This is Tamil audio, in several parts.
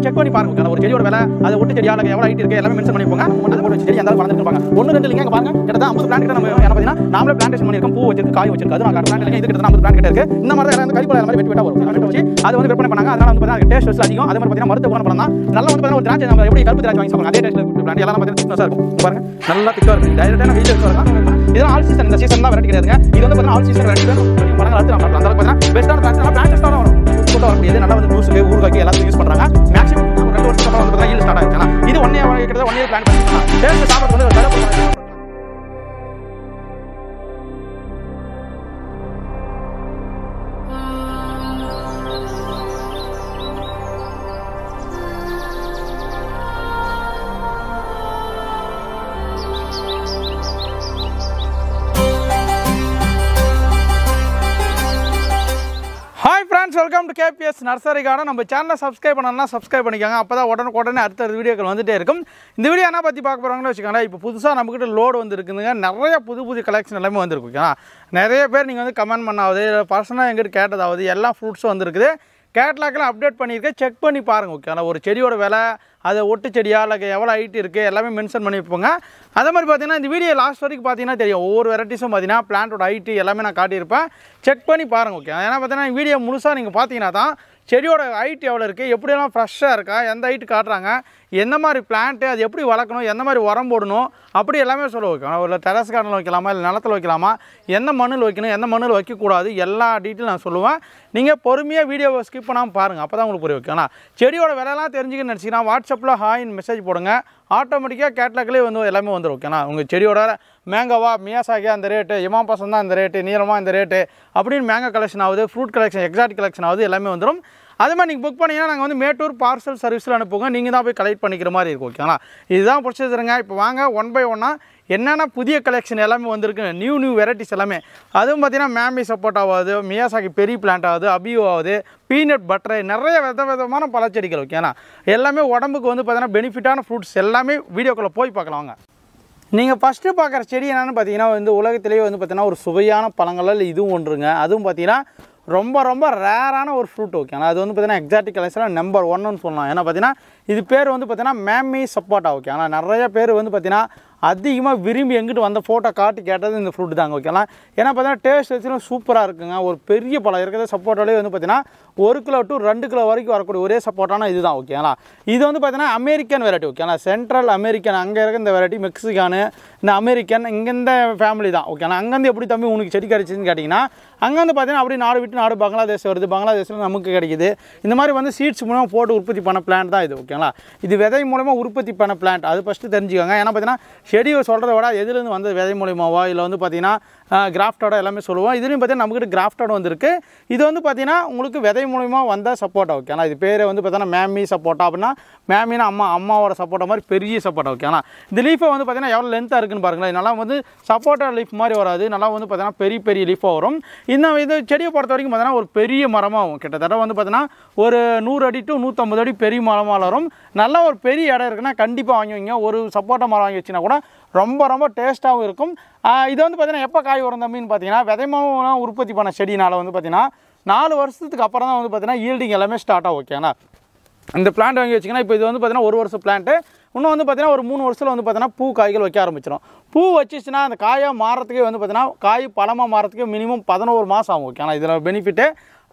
செக் பண்ணி பாருங்க. ஒரு செடியோட விலை, அது ஒட்டு செடியா இல்ல எவ்வளவு ஹைட் இருக்கு எல்லாமே மென்ஷன் பண்ணிப்போங்க. ஒண்ணு போட்டு செடி அந்த அளவுக்கு வளர்ந்துருப்பாங்க. ஒன்னு ரெண்டு இல்லங்க பாருங்க. கிட்டத்தட்ட 50 பிளான்ட் கிட்ட நம்ம என்ன பாத்தீங்கன்னா நாமளே பிளான்டேஷன் பண்ணிருக்கோம். பூ வச்சிருக்கு, காய் வச்சிருக்கு. அது நான் பிளான்ட் இல்லங்க இது கிட்ட 50 பிளான்ட் கிட்ட இருக்கு. இந்த மாதிரி எல்லாம் கறிப்பழம் மாதிரி வெட்டி வெட்டா வரும். வெட்டி வச்சு அது வந்து விற்பனை பண்ணாங்க. அதனால வந்து பாத்தீங்கன்னா டேஸ்ட் வச்சு அதிகம். அதே மாதிரி பாத்தீங்கன்னா மருத்துவ குணம் பண்ணலாம். நல்லா வந்து பாத்தீங்கன்னா ஒரு திராட்சை நம்ம எப்படி கருப்பு திராட்சை வாங்கி சாப்பிடுறோம் அதே டேஸ்ட்ல இருக்கு. பிளான்ட் எல்லாம் பாத்தீங்கன்னா திக்னஸா இருக்கும். பாருங்க நல்லா திக்கா இருக்கு. டைரக்ட்டா நம்ம வீட்ல வச்சிரலாம். இதெல்லாம் ஆல் சீசன் இந்த சீசன் தான் வெரைட்டி கிடையாதுங்க. இது வந்து பாத்தீங்கன்னா ஆல் சீசன் வெரைட்டி பழங்கள் அடுத்து நம்ம அந்த அளவுக்கு பாத்தீங்கன்னா பெஸ்டான பிளான்ட் பிளான்ட் தான் வரும். கூட்ட வர முடியாது. நல்லா வந்து ஜூஸ்க்கு ஊறுகாய்க்கு எல்லாத்துக்கும் யூஸ் பண்றாங்க. மேக்ஸிமம் ஒரு 2 வருஷத்துக்கு அப்புறம் வந்து பாத்தீங்கன்னா ஈல்ட் ஸ்டார்ட் ஆயிடுச்சு. இது 1 இயர் கிட்ட 1 இயர் பிளான் பண்ணிக்கலாம். டேஸ்ட் சாப்பிடுறது வந்து ஒரு தடவை welcome to KBS nursery garden. நம்ம சேனலை சப்ஸ்கிரைப் பண்ணணும்னா சப்ஸ்கிரைப் பண்ணிக்கோங்க. அப்போ தான் உடனே அடுத்த வீடியோக்கள் வந்துட்டே இருக்கும். இந்த வீடியோ என்ன பற்றி பார்க்க போகிறாங்கன்னு வச்சுக்கோங்களேன். இப்போ புதுசாக நம்மக்கிட்ட லோடு வந்து இருக்குதுங்க. நிறைய புது கலெக்ஷன் எல்லாமே வந்துருக்கு. நிறைய பேர் நீங்கள் வந்து கமெண்ட் பண்ணாவது பர்சனலாக எங்கிட்ட கேட்டதாவது எல்லா ஃப்ரூட்ஸும் வந்துருக்குது. கேட்லாக்கெல்லாம் அப்டேட் பண்ணியிருக்கேன். செக் பண்ணி பாருங்கள். ஓகே, ஒரு செடியோட விலை, அது ஒட்டு செடியா இல்லை எவ்வளோ ஹைட் இருக்குது எல்லாமே மென்ஷன் பண்ணியிருப்போங்க. அதே மாதிரி பார்த்தீங்கன்னா இந்த வீடியோ லாஸ்ட் வரைக்கும் பார்த்தீங்கன்னா தெரியும். ஒவ்வொரு வெரைட்டிஸும் பார்த்தீங்கன்னா பிளான்ட்டோட ஹைட்டு எல்லாமே நான் காட்டியிருப்பேன். செக் பண்ணி பாருங்கள். ஓகே, ஏன்னா பார்த்தீங்கன்னா வீடியோ முழுசாக நீங்கள் பார்த்தீங்கன்னா தான் செடியோட ஹைட் எவ்வளோ இருக்குது, எப்படியெல்லாம் ஃப்ரெஷ்ஷாக இருக்கா, எந்த ஹைட்டு காட்டுறாங்க, எந்த மாதிரி பிளான்ட்டு, அது எப்படி வளர்க்கணும், எந்த மாதிரி உரம் போடணும், அப்படி எல்லாமே சொல்ல வைக்கணும். ஒரு டெரஸ் கார்டனில் வைக்கலாமா இல்லை நிலத்தில் வைக்கலாமா, எந்த மண்ணில் வைக்கணும், எந்த மண்ணில் வைக்கக்கூடாது, எல்லா டீட்டெயில் நான் சொல்லுவேன். நீங்கள் பொறுமையாக வீடியோவை ஸ்கிப் பண்ணாமல் பாருங்கள். அப்போ தான் உங்களுக்கு புரிய வைக்கணும். செடியோட விலைலாம் தெரிஞ்சுக்கணும்னு நினச்சிங்கன்னா வாட்ஸ்அப்பில் ஹாய்னு மெசேஜ் போடுங்க. ஆட்டோமேட்டிக்காக கேட்லாக்லேயே வந்து எல்லாமே வந்துடும். ஓகேண்ணா, உங்கள் செடியோட மேங்கோவா, மியாசாகியா அந்த ரேட்டு, இமாம் பசந்த் தான் அந்த ரேட்டு, நீளமாக இந்த ரேட்டு அப்படின்னு மேங்கோ கலெக்ஷன் ஆகுது, ஃப்ரூட் கலெக்ஷன், எக்ஸாட்டிக் கலெக்ஷன் ஆகுது, எல்லாமே வந்துடும். அதே மாதிரி நீங்கள் புக் பண்ணிங்கன்னா நாங்கள் வந்து மேட்டூர் பார்சல் சர்வீஸில் அனுப்புவோங்க. நீங்கள் தான் போய் கலெக்ட் பண்ணிக்கிற மாதிரி இருக்கும். ஓகேங்களா, இதுதான் பிடிச்சதுங்க. இப்போ வாங்க 1 by 1 என்னென்ன புதிய கலெக்ஷன் எல்லாமே வந்திருக்கு. நியூ வெரைட்டிஸ் எல்லாமே. அதுவும் பார்த்தீங்கன்னா மேமி சப்போர்ட் ஆகாது, மியாசாகி பெரிய பிளான்ட் ஆகுது, அபியோ ஆகுது, பீனட் பட்டர், நிறைய விதமான பழச்செடிகள். ஓகேங்களா, எல்லாமே உடம்புக்கு வந்து பார்த்தீங்கன்னா பெனிஃபிட்டான ஃப்ரூட்ஸ் எல்லாமே வீடியோக்குள்ளே போய் பார்க்கலாம். வாங்க. நீங்கள் ஃபஸ்ட்டு பார்க்குற செடி என்னென்னு பார்த்தீங்கன்னா வந்து உலகத்திலேயே வந்து பார்த்தீங்கன்னா ஒரு சுவையான பழங்கள் இதுவும் ஒன்றுங்க. அதுவும் பார்த்தீங்கன்னா ரொம்ப ரேரான ஒரு ஃப்ரூட். ஓகேங்களா, அது வந்து பார்த்தீங்கன்னா எக்ஸாட்டிக் கலெக்ஷனில் நம்பர் 1ன்னு சொல்லலாம். ஏன்னா பார்த்தீங்கன்னா இது பேர் வந்து பார்த்தீங்கன்னா மேமி சப்போட்டா. ஓகேங்களா, நிறைய பேர் வந்து பார்த்தீங்கன்னா அதிகமாக விரும்பி எங்கிட்ட வந்த ஃபோட்டோ காட்டி கேட்டது இந்த ஃப்ரூட் தாங்க. ஓகேங்களா, ஏன்னா பார்த்தீங்கன்னா டேஸ்ட் வச்சுன்னா சூப்பராக இருக்குங்க. ஒரு பெரிய பழம் இருக்கிறது சப்போட்டாலே வந்து பார்த்தீங்கன்னா 1 கிலோ to 2 கிலோ வரைக்கும் வரக்கூடிய ஒரே சப்போட்டானா இது தான். ஓகேங்களா, இது வந்து பார்த்தீங்கன்னா அமெரிக்கன் வெரைட்டி. ஓகேங்களா, சென்ட்ரல் அமெரிக்கன் அங்கே இருக்க இந்த வெரைட்டி, மெக்சிகானு, இந்த அமெரிக்கன் இங்கே இந்த ஃபேமிலி தான். ஓகேங்களா, அங்கேருந்து எப்படி தம்பி உனக்கு செடி கிடைச்சின்னு கேட்டிங்கன்னா அங்கேருந்து பார்த்தீங்கன்னா அப்படி நாடு விட்டு நாடு பங்களாதேஷ் வருது, பங்களாதேஷில் நமக்கு கிடைக்குது. இந்த மாதிரி வந்து சீட்ஸ் மூலமாக போட்டு உற்பத்தி பண்ண பிளான்ட் தான் இது. ஓகேங்களா, இது விதை மூலமாக உற்பத்தி பண்ண பிளான்ட். அது ஃபஸ்ட்டு தெரிஞ்சுக்கோங்க. ஏன்னா பார்த்தீங்கன்னா செடியை சொல்கிறத விட எதுலேருந்து வந்து விதை மூலியமாவா இல்லை வந்து பார்த்தீங்கன்னா கிராஃப்டோட எல்லாமே சொல்லுவோம். இதுலேயும் பார்த்தீங்கன்னா நம்மக்கிட்ட கிராஃப்டோட வந்துருக்கு. இது வந்து பார்த்தீங்கன்னா உங்களுக்கு விதை மூலிமா வந்த சப்போட்டா. ஓகேங்களா, இது பேர் வந்து பார்த்தீங்கன்னா மேமி சப்போட்டா. அப்படின்னா மேமினா அம்மாவோட சப்போட்டா மாதிரி பெரிய சப்போட்டா. ஓகேங்களா, இந்த லீஃபை வந்து பார்த்தீங்கன்னா எவ்வளோ லென்த்தாக இருக்குன்னு பாருங்களேன். நல்லா வந்து சப்போட்டா லீஃப் மாதிரி வராது, நல்லா வந்து பார்த்தீங்கன்னா பெரிய லீஃபாக வரும். இது செடியை பொறுத்த வரைக்கும் பார்த்தீங்கன்னா ஒரு பெரிய மரமாகும். கிட்டத்தட்ட வந்து பார்த்தீங்கன்னா ஒரு 100 அடி to 150 அடி பெரிய மரமாக வளரும். நல்லா ஒரு பெரிய இடம் இருக்குன்னா கண்டிப்பாக வாங்கி வைங்க. ஒரு சப்போட்டா மரம் வாங்கி வச்சுன்னா கூட ரொம்ப டேஸ்ட்டாகவும் இருக்கும். இது வந்து பார்த்தீங்கன்னா எப்போ காய் வரும் தம்பின்னு பார்த்தீங்கன்னா விதைமாவும் உற்பத்தி பண்ண செடினால் வந்து பார்த்தீங்கன்னா 4 வருஷத்துக்கு அப்புறம் தான் வந்து பார்த்தீங்கன்னா ஈல்டிங் எல்லாமே ஸ்டார்ட் ஆகும். ஓகேங்களா, இந்த பிளான்ட் வாங்கி வச்சிங்கன்னா இப்போ இது வந்து பார்த்தீங்கன்னா 1 வருஷம் பிளான்ட்டு. இன்னும் வந்து பார்த்தீங்கன்னா ஒரு 3 வருஷத்தில் வந்து பார்த்தீங்கன்னா பூ காய்கள் வைக்க ஆரம்பிச்சிடும். பூ வச்சிச்சுன்னா அந்த காயாக மாறத்துக்கே வந்து பார்த்தீங்கன்னா காய் பழமாக மாறத்துக்கே மினிமம் 11 மாதம் ஆகும். ஓகேங்களா, இதில் பெனிஃபிட்டு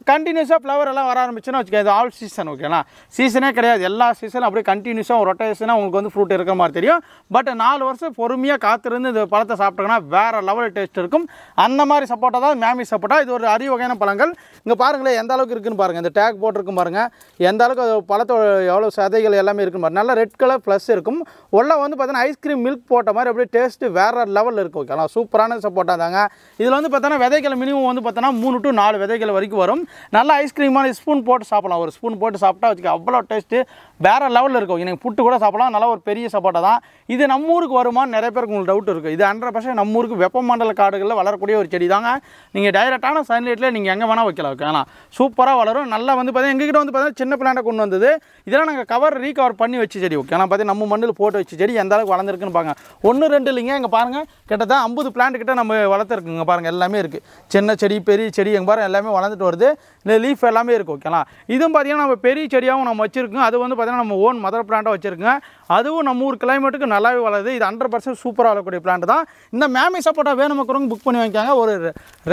கண்டினியூஸாக ஃப்ளவர் எல்லாம் வர ஆரம்பிச்சுன்னா வச்சுக்கோங்க. இது ஆல் சீசன். ஓகேங்களா, சீசனே கிடையாது, எல்லா சீசனும் அப்படியே கண்டினியூஸாக ஒரு ரொட்டேஷனாக உங்களுக்கு வந்து ஃப்ரூட் இருக்கிற மாதிரி தெரியும். பட் 4 வருஷம் பொறுமையாக காத்திருந்து இந்த பழத்தை சாப்பிட்டோங்கன்னா வேறு லெவல் டேஸ்ட் இருக்கும். அந்த மாதிரி சப்போட்டா தான் மேமி சப்போட்டா. இது ஒரு அரிய வகையான பழங்கள். இங்கே பாருங்களேன் எந்த அளவுக்கு இருக்குன்னு பாருங்கள். இந்த டேக் போட்டிருக்கும் பாருங்கள். எந்த அளவுக்கு அது பழத்தோட எவ்வளோ சதைகள் எல்லாமே இருக்குன்னு பாருங்கள். நல்லா ரெட் கலர் ப்ளஸ் இருக்கும். உள்ள வந்து பார்த்தீங்கன்னா ஐஸ்கிரீம் மில்க் போட்ட மாதிரி அப்படியே டேஸ்ட்டு வேறு லெவலில் இருக்கும். ஓகேங்களா, சூப்பரான சப்போட்டா தாங்க. இதில் வந்து பார்த்தோன்னா விதைகள் மினிமம் வந்து பார்த்தோன்னா 3 to 4 விதைகள் வரைக்கும் வரும். நல்லா ஐஸ்கிரீமான ஸ்பூன் போட்டு சாப்பிடலாம். ஒரு ஸ்பூன் போட்டு சாப்பிட்டா வச்சுக்க அவ்வளோ டேஸ்ட்டு வேறு லெவலில் இருக்கும். எனக்கு புட்டு கூட சாப்பிடலாம். நல்லா ஒரு பெரிய சப்போட்டா தான். இது நம்ம ஊருக்கு வருமானு நிறைய பேருக்கு உங்களுக்கு டவுட் இருக்குது. இது 100% நம்ம ஊருக்கு வெப்பமண்டல காடுகளில் வளரக்கூடிய ஒரு செடி தாங்க. நீங்கள் டைரெக்டான சன்லைட்டில் நீங்கள் எங்கே வேணால் வைக்கலாம். ஓகேங்களா, சூப்பராக வளரும். நல்லா வந்து பார்த்தீங்கன்னா எங்ககிட்ட வந்து பார்த்தீங்கன்னா சின்ன பிளான்ட்டை கொண்டு வந்தது. இதெல்லாம் நாங்கள் ரீகவர் பண்ணி வச்சு செடி. ஓகேங்களா, பார்த்தீங்கன்னா நம்ம மண்ணில் போட்டு வச்சு செடி எந்த அளவுக்கு வளர்ந்துருக்குன்னு பாருங்க. 1 2 இல்லைங்க, இங்கே பாருங்கள் கிட்டத்தட்ட 50 பிளான்ட் கிட்ட நம்ம வளர்த்துருக்குங்க. பாருங்கள் எல்லாமே இருக்குது. சின்ன செடி பெரிய செடி எங்கே பாருங்கள் எல்லாமே வளர்ந்துட்டு வருது. இந்த லீஃப் எல்லாமே இருக்குது ஓகேங்களா. இதுவும் பார்த்தீங்கன்னா நம்ம பெரிய செடியாகவும் நம்ம வச்சுருக்கோம். அது வந்து பார்த்தீங்கன்னா நம்ம ஓன் மதர் பிளான்ட்டாக வச்சுருக்கோங்க. அதுவும் நம்ம ஊர் கிளைமேட்டுக்கு நல்லாவே வளருது. இது 100% சூப்பராக வளரக்கூடிய பிளான்ட் தான். இந்த மேமி சப்போட்டா வேணுமக்கிறவங்க புக் பண்ணி வாங்கிக்காங்க. ஒரு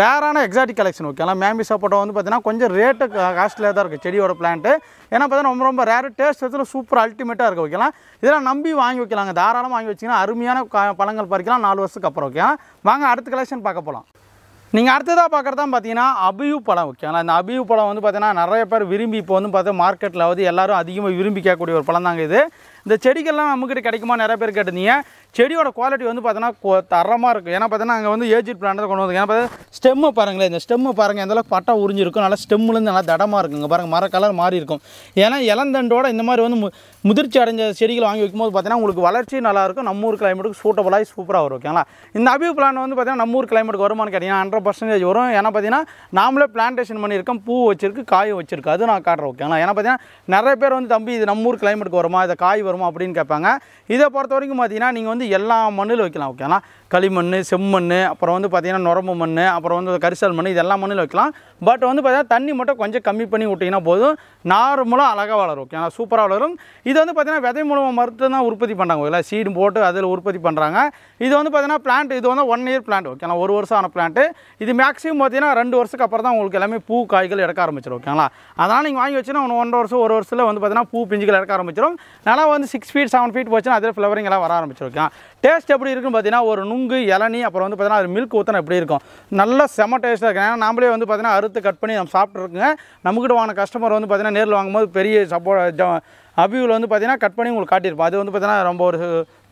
ரேரான எக்ஸாட்டிக் கலெக்ஷன் ஓகேங்களா. மேமி சப்போட்டா வந்து பார்த்தீங்கன்னா கொஞ்சம் ரேட்டு காஸ்ட்லியாக தான் இருக்குது செடியோட பிளான்ட்டு. ஏன்னா பார்த்தீங்கன்னா ரொம்ப ரேரு, டேஸ்ட் வந்து சூப்பர் அல்டிமேட்டாக இருக்குது ஓகேங்களா. இதெல்லாம் நம்பி வாங்கி வைக்கலாங்க. தாராளமாக வாங்கி வச்சிங்கன்னா அருமையான பழங்கள் பறிக்கலாம் 4 வருஷத்துக்கு அப்புறம் ஓகேங்களா. வாங்க அடுத்த கலெக்ஷன் பார்க்க போகலாம். நீங்கள் அடுத்ததாக பார்க்குறதா பார்த்தீங்கன்னா அபியூ பழம் ஓகேங்களா. இந்த அபியூ பழம் வந்து பார்த்தீங்கன்னா நிறைய பேர் விரும்பி இப்போ வந்து பார்த்தா மார்க்கெட்டில் வந்து எல்லோரும் அதிகமாக விரும்பி கேட்கக்கூடிய ஒரு பழம் தாங்க இது. இந்த செடிகள்லாம் நம்மக்கிட்ட கிடைக்குமா நிறைய பேர் கேட்டிருந்தீங்க. செடியோட குவாலிட்டி வந்து பார்த்தீங்கன்னா தரமாக இருக்கும். ஏன்னா பார்த்தீங்கன்னா அங்கே வந்து ஏஜிட் பிளான்ட் கொண்டு வந்து, ஏன்னா பார்த்தா ஸ்டெம்மு பாருங்களேன். இந்த ஸ்டெம்மு பாருங்கள் எந்தளவுக்கு பட்டா உறிஞ்சிருக்கும். நல்லா ஸ்டெம்முலேருந்து நல்லா தடமாக இருக்குங்க பாருங்கள். மர கலர் மாறி இருக்கும். ஏன்னா இளந்தண்டோட இந்த மாதிரி வந்து முதிர்ச்சி அடைஞ்ச செடிகள் வாங்கி வைக்கும்போது பார்த்தீங்கன்னா உங்களுக்கு வளர்ச்சி நல்லாயிருக்கும். நம்ம ஊர் கிளைமேட்டுக்கு சூட்டபுளாகி சூப்பராக வரும் ஓகேங்களா. இந்த அபியூ பிளான்ட் வந்து பார்த்தீங்கன்னா நம்ம ஊர் கிளைமேட்டுக்கு வருமானு கேட்டிங்கன்னா 100% வரும். ஏன்னா பார்த்தீங்கன்னா நாமளே பிளான்டேஷன் பண்ணியிருக்கோம். பூ வச்சிருக்கு, காய் வச்சிருக்கு. அது நான் காட்டுறேன் ஓகேங்களா. ஏன்னா பார்த்தீங்கன்னா நிறைய பேர் வந்து தம்பி இது நம்ம ஊர் கிளைமேட்டுக்கு வருமா, இதை காய் வருமா அப்படின்னு கேட்பாங்க. இதை பொறுத்த வரைக்கும் பார்த்தீங்கன்னா நீங்கள் வந்து எல்லா மண்ணில் வைக்கலாம் ஓகேங்களா. களிமண், செம்மண், அப்புறம் வந்து பார்த்தீங்கன்னா நுரம்பு மண், அப்புறம் வந்து கரிசல் மண், இதெல்லாம் மண்ணில் வைக்கலாம். பட் வந்து பார்த்தீங்கன்னா தண்ணி மட்டும் கொஞ்சம் கம்மி பண்ணி விட்டிங்கன்னா போதும், நார்மலாக அழகாக வளரும் ஓகேங்களா. சூப்பராக வளரும். இது வந்து பார்த்தீங்கன்னா விதை மூலமாக மருத்துவம் தான் உற்பத்தி பண்ணுறாங்க ஓகேங்களா. சீடு போட்டு அதில் உற்பத்தி பண்ணுறாங்க. இது வந்து பார்த்தீங்கன்னா பிளான்ட் இது வந்து 1 இயர் பிளான்ட் ஓகேங்களா. 1 வருஷம் ஆன பிளான்ட்டு. இது மேக்ஸிமம் பார்த்தீங்கன்னா 2 வருஷத்துக்கு அப்புறம் தான் உங்களுக்கு எல்லாமே பூ காய்கள் எடுக்க ஆரம்பிச்சிடும் ஓகேங்களா. அதனால் நீங்கள் வாங்கி வச்சுன்னா 1 வருஷம் 1 வருஷத்தில் வந்து பார்த்தீங்கன்னா பூ பிஞ்சுகள் எடுக்க ஆரம்பிச்சிடும். நல்லா வந்து 6 ஃபீட் 7 ஃபீட் போச்சுன்னா அதில் ஃப்ளவரிங் எல்லாம் வர ஆரம்பிச்சிடும் ஓகே. டேஸ்ட் எப்படி இருக்குன்னு பார்த்தீங்கன்னா ஒரு நுங்கு, இளநீ, அப்புறம் வந்து பார்த்தீங்கன்னா அது மில்க் ஊற்றினா எப்படி இருக்கும், நல்லா செம டேஸ்ட்டாக இருக்கும். ஏன்னா நாமளே வந்து பார்த்தீங்கன்னா அறுத்து கட் பண்ணி நம்ம சாப்பிட்ருக்குங்க. நம்மக்கிட்ட வாங்கின கஸ்டமர் வந்து பார்த்தீங்கன்னா நேரில் வாங்கும்போது பெரிய அபியூவில் வந்து பார்த்தீங்கன்னா கட் பண்ணி உங்களுக்கு காட்டியிருப்போம். அது வந்து பார்த்தீங்கன்னா ரொம்ப ஒரு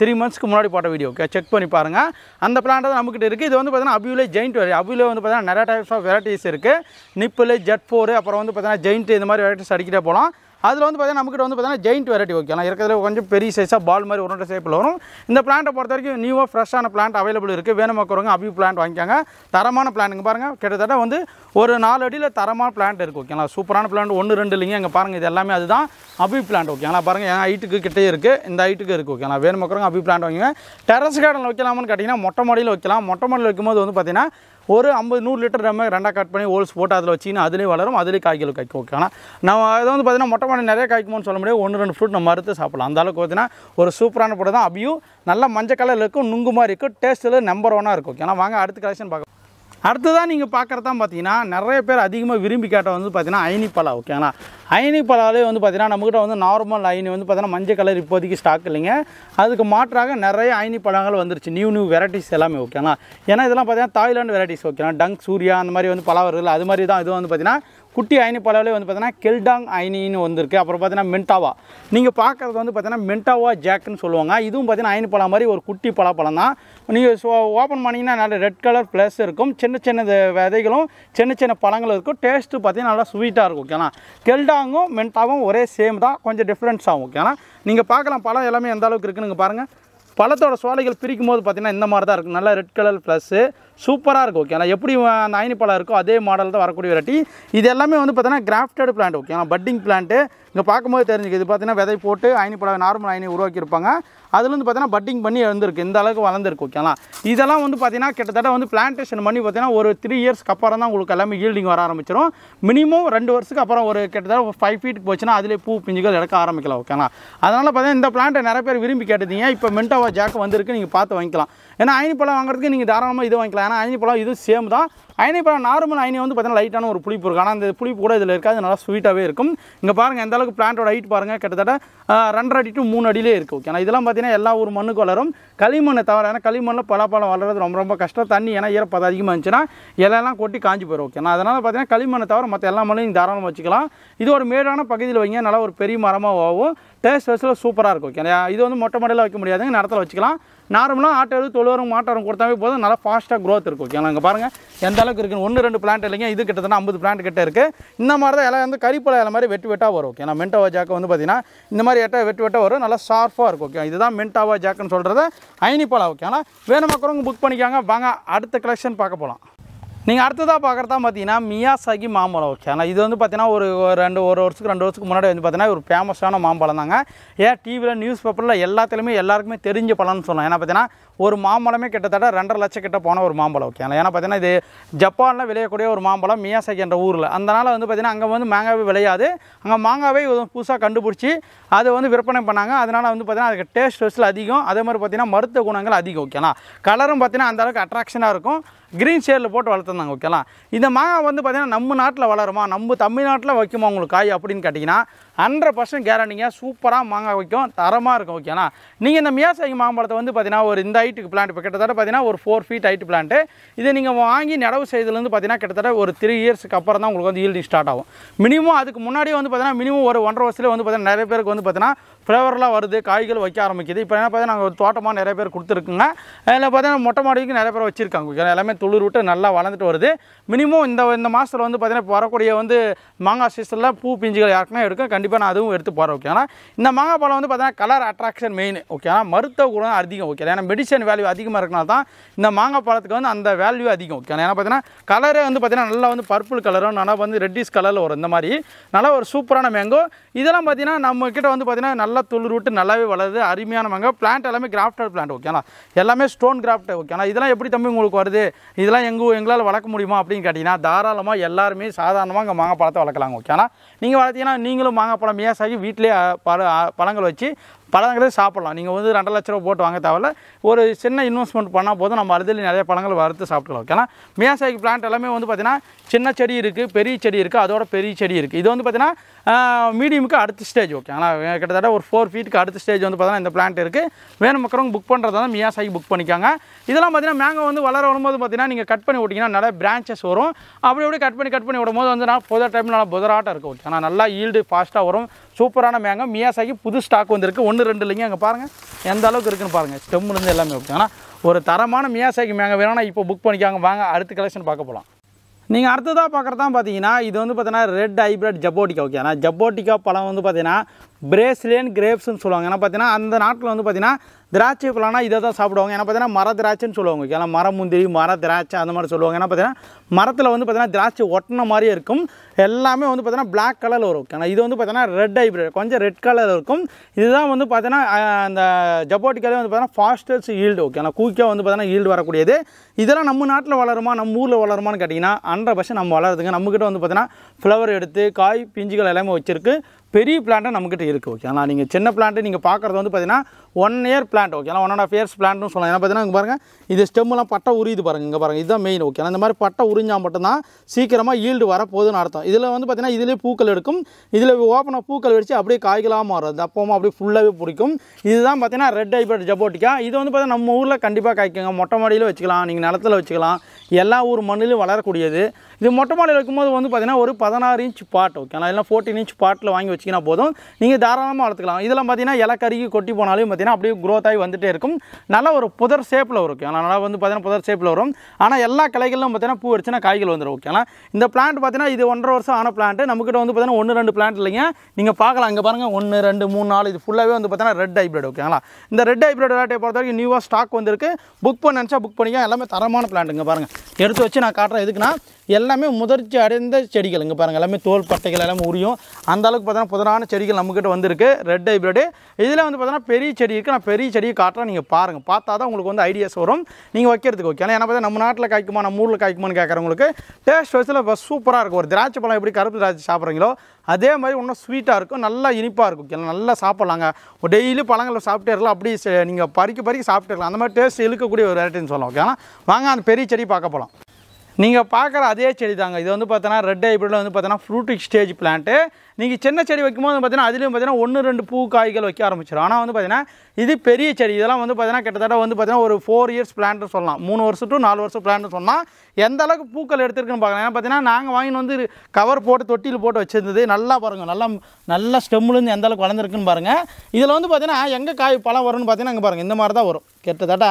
3 மந்த்ஸ்க்கு முன்னாடி போட்ட வீடியோ ஓகே, செக் பண்ணி பாருங்கள். அந்த பிளான்ட் தான் நம்மக்கிட்ட இருக்குது. இது வந்து பார்த்தீங்கன்னா அபியூலே ஜெயிண்ட் வெரைட்டி. அபியூலே வந்து பார்த்தீங்கன்னா நிறைய டைப்ஸ் ஆஃப் வெரைட்டிஸ் இருக்குது. நிப்பிள், ஜெட் 4, அப்புறம் வந்து பார்த்தீங்கன்னா ஜெயிண்ட், இந்த மாதிரி வெரைட்டிஸ் அடிக்கிட்டே போகலாம். அதில் வந்து பார்த்தீங்கன்னா நம்மக்கிட்ட வந்து பார்த்தீங்கன்னா ஜெயிண்ட் வெரைட்டி ஓகேலாம் இருக்கிறதுல கொஞ்சம் பெரிய சைஸாக பால் மாதிரி உருண்டை ஷேப்பில் வரும். இந்த பிளான்ட்டை பொறுத்த வரைக்கும் நியூவாக ஃப்ரெஷ்ஷான பிளான்ட் அவைலபிள் இருக்குது. வேணுமாக்கிறவங்க அபியூ பிளான்ட் வாங்கிக்காங்க. தரமான பிளான்ட்டுங்க பாருங்கள். கிட்டத்தட்ட வந்து ஒரு 4 அடியில் தரமான பிளான்ட் இருக்குது ஓகேங்களா. சூப்பரான பிளான்ட் 1 2 இல்லைங்க. இங்கே பாருங்கள் இது எல்லாமே அதுதான் அபியூ பிளான்ட் ஓகேங்களா. பாருங்கள் என் ஹைட்டுக்கு கிட்டே இருக்குது, இந்த ஹைட்டுக்கு இருக்குது ஓகேங்களா. வேணுமாக்கிறவங்க அபியூ பிளான்ட் வாங்குங்க. டெரஸ் கார்டன் வைக்கலாமான்னு கேட்டிங்கன்னா மொட்டை மாடியில் வைக்கலாம். மொட்டை மாடியில் வைக்கும்போது வந்து பார்த்தீங்கன்னா ஒரு 50-100 லிட்டர் நம்ம 2ஆக கட் பண்ணி ஹோல்ஸ் போட்டு அதில் வச்சிங்கன்னா அதிலே வளரும், அதிலே காய்கள் காய்க்கும் ஓகேனா. நம்ம அதை வந்து பார்த்தீங்கன்னா மொட்டை மாடி நிறைய காய்க்குமோன்னு சொல்ல முடியாது. 1-2 ஃப்ரூட் நம்ம மறுத்து சாப்பிடலாம். அந்த அளவுக்கு பார்த்தீங்கன்னா ஒரு சூப்பரான பொருள் தான் அபியூ. நல்லா மஞ்சள் கலரில் இருக்கும், நுங்கு மாதிரி இருக்கும், டேஸ்ட்டில் நம்பர் 1 இருக்கும் ஓகேனா. வாங்க அடுத்த கலெக்ஷன் பார்க்கலாம். அடுத்ததான் நீங்கள் பார்க்குறதான் பார்த்தீங்கன்னா நிறைய பேர் அதிகமாக விரும்பி கேட்ட வந்து பார்த்தீங்கன்னா ஐனி பழம் ஓகேங்களா. ஐனி பழாலே வந்து பார்த்தீங்கன்னா நம்மகிட்ட வந்து நார்மல் ஐனி வந்து பார்த்தீங்கன்னா மஞ்சள் கலர் இப்போதைக்கு ஸ்டாக் இல்லைங்க. அதுக்கு மாற்றாக நிறைய ஐனி பழங்கள் வந்துருச்சு, நியூ வெரைட்டிஸ் எல்லாமே ஓகேங்களா. ஏன்னா இதெல்லாம் பார்த்தீங்கன்னா தாய்லாந்து வெரைட்டிஸ் ஓகேங்களா. டங்க், சூர்யா அந்த மாதிரி வந்து பழம் வருது, அது மாதிரி தான் இது வந்து பார்த்தீங்கன்னா குட்டி ஐனி பழாலே வந்து பார்த்தீங்கன்னா கெல்டாங் ஐனின்னு வந்திருக்கு. அப்புறம் பார்த்தீங்கன்னா மென்டாவா, நீங்கள் பார்க்குறது வந்து பார்த்தீங்கன்னா மென்டாவா ஜாக்குன்னு சொல்லுவாங்க. இதுவும் பார்த்தீங்கன்னா ஐனி பழம் மாதிரி ஒரு குட்டி பழம் தான். நீங்கள் ஓப்பன் பண்ணிங்கன்னா நல்ல ரெட் கலர் ப்ளஸ் இருக்கும், சின்ன விதைகளும் சின்ன பழங்களும் இருக்கும். டேஸ்ட்டு பார்த்தீங்கன்னா நல்லா ஸ்வீட்டாக இருக்கும் ஓகேங்களா. கெல்டாங்கும் மென்டாவும் ஒரே சேம் தான், கொஞ்சம் டிஃப்ரென்ஸ் ஆகும் ஓகேங்களா. நீங்கள் பார்க்கலாம் பழம் எல்லாமே எந்த அளவுக்கு இருக்குன்னு நீங்கள் பாருங்கள். பழத்தோட சோலைகள் பிரிக்கும் போது பார்த்தீங்கன்னா இந்த மாதிரி தான் இருக்கும், நல்லா ரெட் கலர் ப்ளஸ்ஸு சூப்பராக இருக்கும் ஓகேங்களா. எப்படி அந்த ஐனி பழம் இருக்கோ அதே மாடல் தான் வரக்கூடிய வெரைட்டி. இது எல்லாமே வந்து பார்த்தீங்கன்னா கிராஃப்டட் பிளான்ட் ஓகேங்களா, பட்டிங் பிளான்ட்டு. இங்கே பார்க்கும்போது தெரிஞ்சுக்கு இது பார்த்தீங்கன்னா விதை போட்டு ஐனி பழம் நார்மல் ஐனி உருவாக்கியிருப்பாங்க. அதுலேருந்து பார்த்தீங்கன்னா பட்டிங் பண்ணி எழுந்திருக்கு, இந்த அளவுக்கு வளர்ந்துருக்கு ஓகேங்களா. இதெல்லாம் வந்து பார்த்தீங்கன்னா கிட்டத்தட்ட வந்து பிளான்டேஷன் பண்ணி பார்த்தீங்கன்னா ஒரு 3 இயர்ஸ்க்கு அப்புறம் தான் உங்களுக்கு எல்லாமே ஈல்டிங் வர ஆரம்பிச்சிடும். மினிமம் 2 வருஷத்துக்கு அப்புறம் ஒரு கிட்டத்தட்ட 5 ஃபீட்டுக்கு போச்சுன்னா அதிலே பூ பிஞ்சுகள் எடுக்க ஆரம்பிக்கலாம் ஓகேங்களா. அதனால் பார்த்தீங்கன்னா இந்த பிளான்ட்டை நிறைய பேர் விரும்பி கேட்டீங்க. இப்போ மென்டாவா ஜாக் வந்திருக்கு, நீங்கள் பார்த்து வாங்கிக்கலாம். ஏன்னா ஐனி பழம் வாங்குறதுக்கு நீங்கள் தாராளமாக இது வாங்கிக்கலாம். ஏன்னா ஐனி பழம் இது சேம் தான். ஐனி பழம் நார்மல் ஐனி வந்து பார்த்தீங்கன்னா லைட்டான ஒரு புளிப்பு இருக்கும், ஆனால் அந்த புளிப்பு கூட இதில் இருக்காது, நல்லா ஸ்வீட்டாகவே இருக்கும். இங்கே பாருங்கள் எந்த அளவுக்கு பிளான்ட்டோட ஹைட் பாருங்கள், கிட்டத்தட்ட 2.5 அடி to 3 அடியிலே இருக்குது ஓகேனா. இதெல்லாம் பார்த்தீங்கன்னா எல்லா ஒரு மண்ணுக்கு வளரும், களிமண்ணை தவிர. ஏன்னா களிமண்ணில் பழம் வளர்றது ரொம்ப கஷ்டம். தண்ணி ஏன்னா ஈரப்பதம் அதிகமாக இருந்துச்சுன்னா இலையெல்லாம் கொட்டி காஞ்சி போயிடும் ஓகேனா. அதனால் பார்த்தீங்கன்னா களிமண்ணை தவிர மற்ற எல்லா மண்ணையும் தாராளமாக வச்சுக்கலாம். இது ஒரு மேடான பகுதியில் வைங்க, நல்லா ஒரு பெரிய மரமாக ஆகும். டேஸ்ட் வைஸில் சூப்பராக இருக்கும் ஓகே. இது வந்து மொட்டை மாடியில் வைக்க முடியாதுங்க, நேரத்தில் வச்சுக்கலாம். நார்மலாக ஆட்டு தொழுவரும் மாட்டாரும் கொடுத்தாவே போதும், நல்லா ஃபாஸ்ட்டாக க்ரோத் இருக்கும் ஓகேங்களா. இங்கே பாருங்கள் எந்த அளவுக்கு இருக்குன்னு. 1-2 பிளான்ட் இல்லைங்க, இது கிட்டத்தட்ட 50 பிளான்ட் கிட்ட இருக்குது. இந்த மாதிரி தான் இலை வந்து கறிப்பழ இலை மாதிரி வெட்டாக வரும் ஓகே. மென்டாவா ஜாக்கு வந்து பார்த்தீங்கன்னா இந்த மாதிரி வெட்டாக வரும், நல்லா ஷார்ப்பாக இருக்கும் ஓகே. இதுதான் மென்டாவா ஜாக்குன்னு சொல்கிறது ஐனி பழம் ஓகேங்களா. வேணுமாக்கிறவங்க புக் பண்ணிக்காங்க. வாங்க அடுத்த கலெக்ஷன் பார்க்க போகலாம். நீங்கள் அடுத்ததாக பார்க்குறதா பார்த்தீங்கன்னா மியாசாகி மாம்பழம். ஓகே, ஆனால் இது வந்து பார்த்தீங்கன்னா ஒரு ரெண்டு வருஷத்துக்கு முன்னாடி வந்து பார்த்தீங்கன்னா ஒரு ஃபேமஸான மாம்பழம் தாங்க. ஏன் டிவியில் நியூஸ் பேப்பரில் எல்லாருக்குமே தெரிஞ்ச பழம்னு சொல்லலாம். ஏன்னா பார்த்தீங்கன்னா ஒரு மாம்பழமே கிட்டத்தட்ட 2.5 லட்சம் கிட்ட போன ஒரு மாம்பழம். ஓகே, ஏன்னா பார்த்தீங்கன்னா இது ஜப்பானில் விளையக்கூடிய ஒரு மாம்பழம் மியாசாகி என்ற ஊரில். அதனால் வந்து பார்த்தீங்கன்னா அங்கே வந்து மாங்காவே விளையாது. அங்கே மாங்காவே புதுசாக கண்டுபிடிச்சி அதை வந்து விற்பனை பண்ணாங்க. அதனால் வந்து பார்த்தீங்கன்னா அதுக்கு டேஸ்ட் அதிகம். அதே மாதிரி பார்த்தீங்கன்னா மருத்துவ குணங்கள் அதிகம். ஓகேண்ணா கலரும் பார்த்தீங்கன்னா அந்தளவுக்கு அட்ராக்ஷனாக இருக்கும். க்ரீன் ஷேடில் போட்டு வளர்த்துருந்தாங்க. ஓகேலாம் இந்த மாங்காய் வந்து பார்த்தீங்கன்னா நம்ம நாட்டில் வளருமா, நம்ம தமிழ்நாட்டில் வைக்குமா உங்களுக்கு காய் அப்படின்னு கேட்டிங்கன்னா 100% கேரண்டிங்க. சூப்பராக மாங்காய் வைக்கும், தரமாக இருக்கும். ஓகேண்ணா நீங்கள் இந்த மியாசாகி மாம்பழத்தை வந்து பார்த்தீங்கன்னா ஒரு இந்த ஹைட்டுக்கு பிளான்ட் இப்போ கிட்டத்தட்ட பார்த்தீங்கன்னா ஒரு 4 feet ஹைட் பிளான்ட்டு. இதை நீங்கள் வாங்கி நடவு செய்ததுலேருந்து பார்த்தீங்கன்னா கிட்டத்தட்ட ஒரு 3 yearsக்கு அப்புறம் தான் உங்களுக்கு வந்து ஈல்டிங் ஸ்டார்ட் ஆகும். மினிமம் அதுக்கு முன்னாடியே வந்து பார்த்தீங்கன்னா மினிமம் ஒரு 1.5 வருஷத்துல வந்து பார்த்தீங்கன்னா நிறைய பேருக்கு வந்து பார்த்தீங்கன்னா ஃப்ளவர்லாம் வருது, காய்கள் வைக்க ஆரம்பிக்குது. இப்போ என்ன பார்த்தீங்கன்னா நாங்கள் ஒரு தோட்டமாக நிறைய பேர் கொடுத்துருக்குங்க. அதில் பார்த்தீங்கன்னா மொட்டை மாடிக்கு நிறைய பேர் வச்சுருக்காங்க. ஓகே, எல்லாமே துளிர் விட்டு நல்லா வளர்ந்துட்டு வருது. மினிமம் இந்த மாதத்தில் வந்து பார்த்தீங்கன்னா இப்போ வரக்கூடிய வந்து மாங்காய் சீசனில் பூ பிஞ்சுகள் யாருக்குன்னா எடுக்கும். கண்டிப்பாக நான் அதுவும் எடுத்து போகிறேன். ஓகேனா இந்த மாங்காய் பழம் வந்து பார்த்தீங்கன்னா கலர் அட்ராக்ஷன் மெயின். ஓகேனா மருத்துவ குணம் அதிகம். ஓகே, ஏன்னா மெடிசன் வேல்யூ அதிகமாக இருக்கனால தான் இந்த மாங்காய் பழத்துக்கு வந்து அந்த வேல்யூ அதிகம். ஓகே, ஏன்னா பார்த்தீங்கன்னா கலரே வந்து பார்த்தீங்கன்னா நல்லா வந்து பர்பிள் கலரும் நல்லா வந்து ரெட்டிஷ் கலரில் வரும். இந்த மாதிரி நல்லா ஒரு சூப்பரான மேங்கோ. இதெல்லாம் பார்த்தீங்கன்னா நம்ம கிட்ட வந்து பார்த்தீங்கன்னா நல்லா துளிர் விட்டு நல்லாவே வளருது. அருமையான மேங்கோ. பிளான்ட் எல்லாமே கிராஃப்டட் பிளான்ட். ஓகேனா எல்லாமே ஸ்டோன் கிராஃப்ட். ஓகேனா இதெல்லாம் எப்படி தம்பி உங்களுக்கு வருது, இதெல்லாம் எங்களால் வளர்க்க முடியுமா அப்படின்னு கேட்டிங்கன்னா தாராளமாக எல்லாருமே சாதாரணமாக இங்கே மாங்காய் பழத்தை வளர்க்கலாங்க. ஓகேனா நீங்கள் வளர்த்தீங்கன்னா நீங்களும் மாங்காய் பழம் மியாசாகி வீட்டிலே பழங்கள் வச்சு பழங்களே சாப்பிட்லாம். நீங்கள் வந்து 2 லட்ச ரூபா போட்டு வாங்க தேவையில்ல. ஒரு சின்ன இன்வெஸ்ட்மெண்ட் பண்ணால் போதும், நம்ம அடுத்தது நிறைய பழங்கள் வறுத்து சாப்பிட்டுக்கலாம். ஓகேனா மியாசாகி பிளான்ட் எல்லாமே வந்து பார்த்தீங்கன்னா சின்ன செடி இருக்குது, பெரிய செடி இருக்குது, அதோட பெரிய செடி இருக்குது. இது வந்து பார்த்தீங்கன்னா மீடியமுக்கு அடுத்த ஸ்டேஜ். ஓகே, ஆனால் கிட்டத்தட்ட ஒரு 4 feetக்கு அடுத்த ஸ்டேஜ் வந்து பார்த்தீங்கன்னா இந்த பிளான்ட் இருக்குது. வேணும் மக்களும் புக் பண்ணுறதா மியாசாகி புக் பண்ணிக்காங்க. இதெல்லாம் பார்த்தீங்கன்னா மேங்கோ வந்து வளர வரும்போது பார்த்தீங்கன்னா நீங்கள் கட் பண்ணி விட்டிங்கன்னா நிறைய பிரான்ச்சஸ் வரும். அப்படி கட் பண்ணி விடும்போது வந்து நான் புதர் டைமில் நல்லா புதராட்டம் இருக்கும். ஓகே, ஆனால் நல்லா ஈல்டு ஃபாஸ்ட்டாக வரும். சூப்பரான மேங்கோ. மியாசாகி புது ஸ்டாக் வந்துருக்கு. 1-2 இல்லைங்க. அங்கே பாருங்கள் எந்த அளவுக்கு இருக்குன்னு பாருங்கள். ஸ்டெம்லேருந்து எல்லாமே. ஓகே, ஆனால் ஒரு தரமான மியாசாகி மேங்கோ வேணும்னா இப்போ புக் பண்ணிக்காங்க. வாங்க அடுத்த கலெக்ஷன் பார்க்க போகலாம். நீங்கள் அடுத்ததாக பார்க்குறது தான் பார்த்தீங்கன்னா இது வந்து பார்த்தீங்கன்னா ரெட் ஹைப்ரிட் ஜப்போட்டிக்கா. ஓகே, ஆனால் ஜப்போட்டிக்கா பழம் வந்து பார்த்தீங்கன்னா பிரேசிலியன் கிரேப்ஸ்னு சொல்லுவாங்க. ஏன்னா பார்த்தீங்கன்னா அந்த நாட்டில் வந்து பார்த்தீங்கன்னா திராட்சை பழம்னா இதை தான் சாப்பிடுவாங்க. ஏன்னா பார்த்தீங்கன்னா மர திராட்சைன்னு சொல்லுவாங்க. ஏன்னா மரம் முந்திரி மர திராட்சை அந்த மாதிரி சொல்லுவாங்க. ஏன்னா பார்த்தீங்கன்னா மரத்தில் வந்து பார்த்தீங்கன்னா திராட்சை ஒட்டின மாதிரியே இருக்கும். எல்லாமே வந்து பார்த்தீங்கன்னா பிளாக் கலரில் வரும். ஏன்னா இது வந்து பார்த்தீங்கன்னா ரெட் ஹைப்ரிட் கொஞ்சம் ரெட் கலரில் இருக்கும். இதுதான் வந்து பார்த்தீங்கன்னா அந்த ஜப்போட்டிக்காலே வந்து பார்த்தீங்கன்னா ஃபாஸ்டஸ்ட் ஈல்டு. ஓகே, ஆனால் குயிக்காக வந்து பார்த்தீங்கன்னா ஈல்டு வரக்கூடியது. இதெல்லாம் நம்ம நாட்டில் வளருமா, நம்ம ஊரில் வளருமான்னு கேட்டிங்கன்னா 100% நம்ம வளருதுங்க. நம்மக்கிட்ட வந்து பார்த்தீங்கன்னா ஃப்ளவர் எடுத்து காய் பிஞ்சுகள் எல்லாமே வச்சுருக்கு. பெரிய பிளான்ட்டு நம்மக்கிட்ட இருக்குது. ஓகே, ஆனால் நீங்கள் சின்ன பிளான்ட்டு நீங்கள் பார்க்குறது வந்து பார்த்தீங்கன்னா 1 year பிளான்ட். ஓகே, 1.5 years பிளான்ட்னு சொல்லலாம். ஏன்னா பார்த்தீங்கன்னா இங்கே பாருங்கள் இது ஸ்டெம்மெல்லாம் பட்டை உரியுது பாருங்கள். இங்கே பாருங்கள் இதுதான் மெயின். ஓகே, இந்த மாதிரி பட்டை உரிஞ்சால் மட்டும்தான் சீக்கிரமாக ஈல்டு வரப்போகுதுன்னு அர்த்தம். இதில் வந்து பார்த்தீங்கன்னா இதிலே பூக்கள் எடுக்கும். இதில் ஓப்பனாக பூக்கள் வெடிச்சு அப்படியே காய்களாக மாறும். அது அப்பவும் அப்படியே ஃபுல்லாகவே பிடிக்கும். இதுதான் பார்த்தீங்கன்னா ரெட் ஹைப்ரிட் ஜப்போட்டிக்கா. இது வந்து பார்த்தீங்கன்னா நம்ம ஊரில் கண்டிப்பாக காய்க்குங்க. மொட்டை மாடியில் வச்சுக்கலாம், நீங்கள் நிலத்தில் வச்சுக்கலாம், எல்லா ஊர் மண்ணிலும் வளரக்கூடியது. இது மொட்டை மாடியில் வைக்கும்போது வந்து பார்த்தீங்கன்னா ஒரு 16 inch பாட். ஓகே, இல்லைனா 14 inch பாட்டில் வாங்கி வச்சிங்கன்னா போதும், நீங்கள் தாராளமாக வளர்த்துக்கலாம். இதெல்லாம் பார்த்தீங்கன்னா இலை கருகி கொட்டி போனாலும் பார்த்தீங்கன்னா அப்படியே க்ரோத் ஆகி வந்துகிட்டே இருக்கும். நல்லா ஒரு புதர் ஷேப்பில் வரும். ஓகே, நல்லா வந்து பார்த்தீங்கன்னா புதர் ஷேப்பில் வரும். ஆனால் எல்லா கிளைகளிலும் பார்த்தீங்கன்னா பூ அடிச்சுன்னா காய்கள் வந்துடும். ஓகேங்களா இந்த பிளான்ட் பார்த்தீங்கன்னா இது 1.5 வருஷம் ஆன பிளான்ட். நம்மக்கிட்ட வந்து பார்த்தீங்கன்னா 1-2 பிளான்ட் இல்லைங்க. நீங்கள் பார்க்கலாம் இங்கே பாருங்கள் 1 2 3 4 இது ஃபுல்லாகவே வந்து பார்த்தீங்கன்னா ரெட் ஹைப்ரிட். ஓகேங்களா இந்த ரெட் ஹைப்ரிட் வெரைட்டியை பொறுத்த வரைக்கும் நியூவாக ஸ்டாக் வந்திருக்கு. புக் பண்ண நினச்சா புக் பண்ணிக்க. எல்லாமே தரமான பிளான்ட். இங்கே பாருங்கள் எடுத்து வச்சு நான் காட்டுறேன். எதுக்குன்னா எல்லாமே முதிர்ச்சி அடைந்த செடிகள். இங்கே பாருங்கள் எல்லாமே தோல் பட்டைகள் எல்லாமே உரியும். அந்த அளவுக்கு பார்த்தீங்கன்னா புதரான செடிகள் நம்மக்கிட்ட வந்துருக்கு ரெட் ஹைப்ரிட். இதில் வந்து பார்த்தீங்கன்னா பெரிய செடி இருக்குது. நான் பெரிய செடியை காட்டுறேன். நீங்கள் பாருங்கள், பார்த்தா தான் உங்களுக்கு வந்து ஐடியாஸ் வரும் நீங்கள் வைக்கிறதுக்கு. ஓகே, ஏன்னா பார்த்தா நம்ம நாட்டில் காய்க்குமா நம்ம ஊரில் காய்க்குமான்னு கேட்குறவங்களுக்கு டேஸ்ட் வயசில் சூப்பராக இருக்கும். ஒரு திராட்சை பழம் எப்படி கருப்பு திராட்சை சாப்பிட்றீங்களோ அதே மாதிரி இன்னும் ஸ்வீட்டாக இருக்கும், நல்லா இனிப்பாக இருக்கும். ஓகே, நல்லா சாப்பிட்லாங்க. டெய்லி பழங்களை சாப்பிட்டே இருக்கலாம். அப்படி நீங்கள் பறிக்க சாப்பிட்டே இருக்கலாம். அந்த மாதிரி டேஸ்ட் இழுக்கக்கூடிய ஒரு வெரைட்டின்னு சொல்லலாம். ஓகே, வாங்க அந்த பெரிய செடி பார்க்க போகலாம். நீங்கள் பார்க்குற அதே செடி தாங்க. இது வந்து பார்த்தீங்கன்னா ரெட் ஹைப்ரிட்டில் வந்து பார்த்தீங்கன்னா ஃப்ரூட்டிக் ஸ்டேஜ் பிளான்ட்டு. நீங்கள் சின்ன செடி வைக்கும்போது பார்த்தீங்கன்னா அதுலேயும் பார்த்தீங்கன்னா 1-2 பூ காய்கள் வைக்க ஆரம்பிச்சிடும். ஆனால் வந்து பார்த்தீங்கன்னா இது பெரிய செடி. இதெல்லாம் வந்து பார்த்தீங்கன்னா கிட்டத்தட்ட வந்து பார்த்தீங்கன்னா ஒரு 4 years பிளான்ட்டு சொல்லலாம். 3 வருஷம் to 4 வருஷம் பிளான்ட்டு சொன்னால் எந்த அளவுக்கு பூக்கள் எடுத்துருக்குன்னு பார்க்கலாம். ஏன்னா பார்த்தீங்கன்னா நாங்கள் வாங்கின்னு வந்து கவர் போட்டு தொட்டியில் போட்டு வச்சுருந்தது. நல்லா பாருங்கள், நல்லா ஸ்டெம்முலேருந்து எந்த அளவுக்கு வளர்ந்துருக்குன்னு பாருங்கள். இதில் வந்து பார்த்தீங்கன்னா எங்கே காய் பழம் வரும்னு பார்த்தீங்கன்னா இங்கே பாருங்கள் இந்த மாதிரி தான் வரும். கிட்டத்தட்ட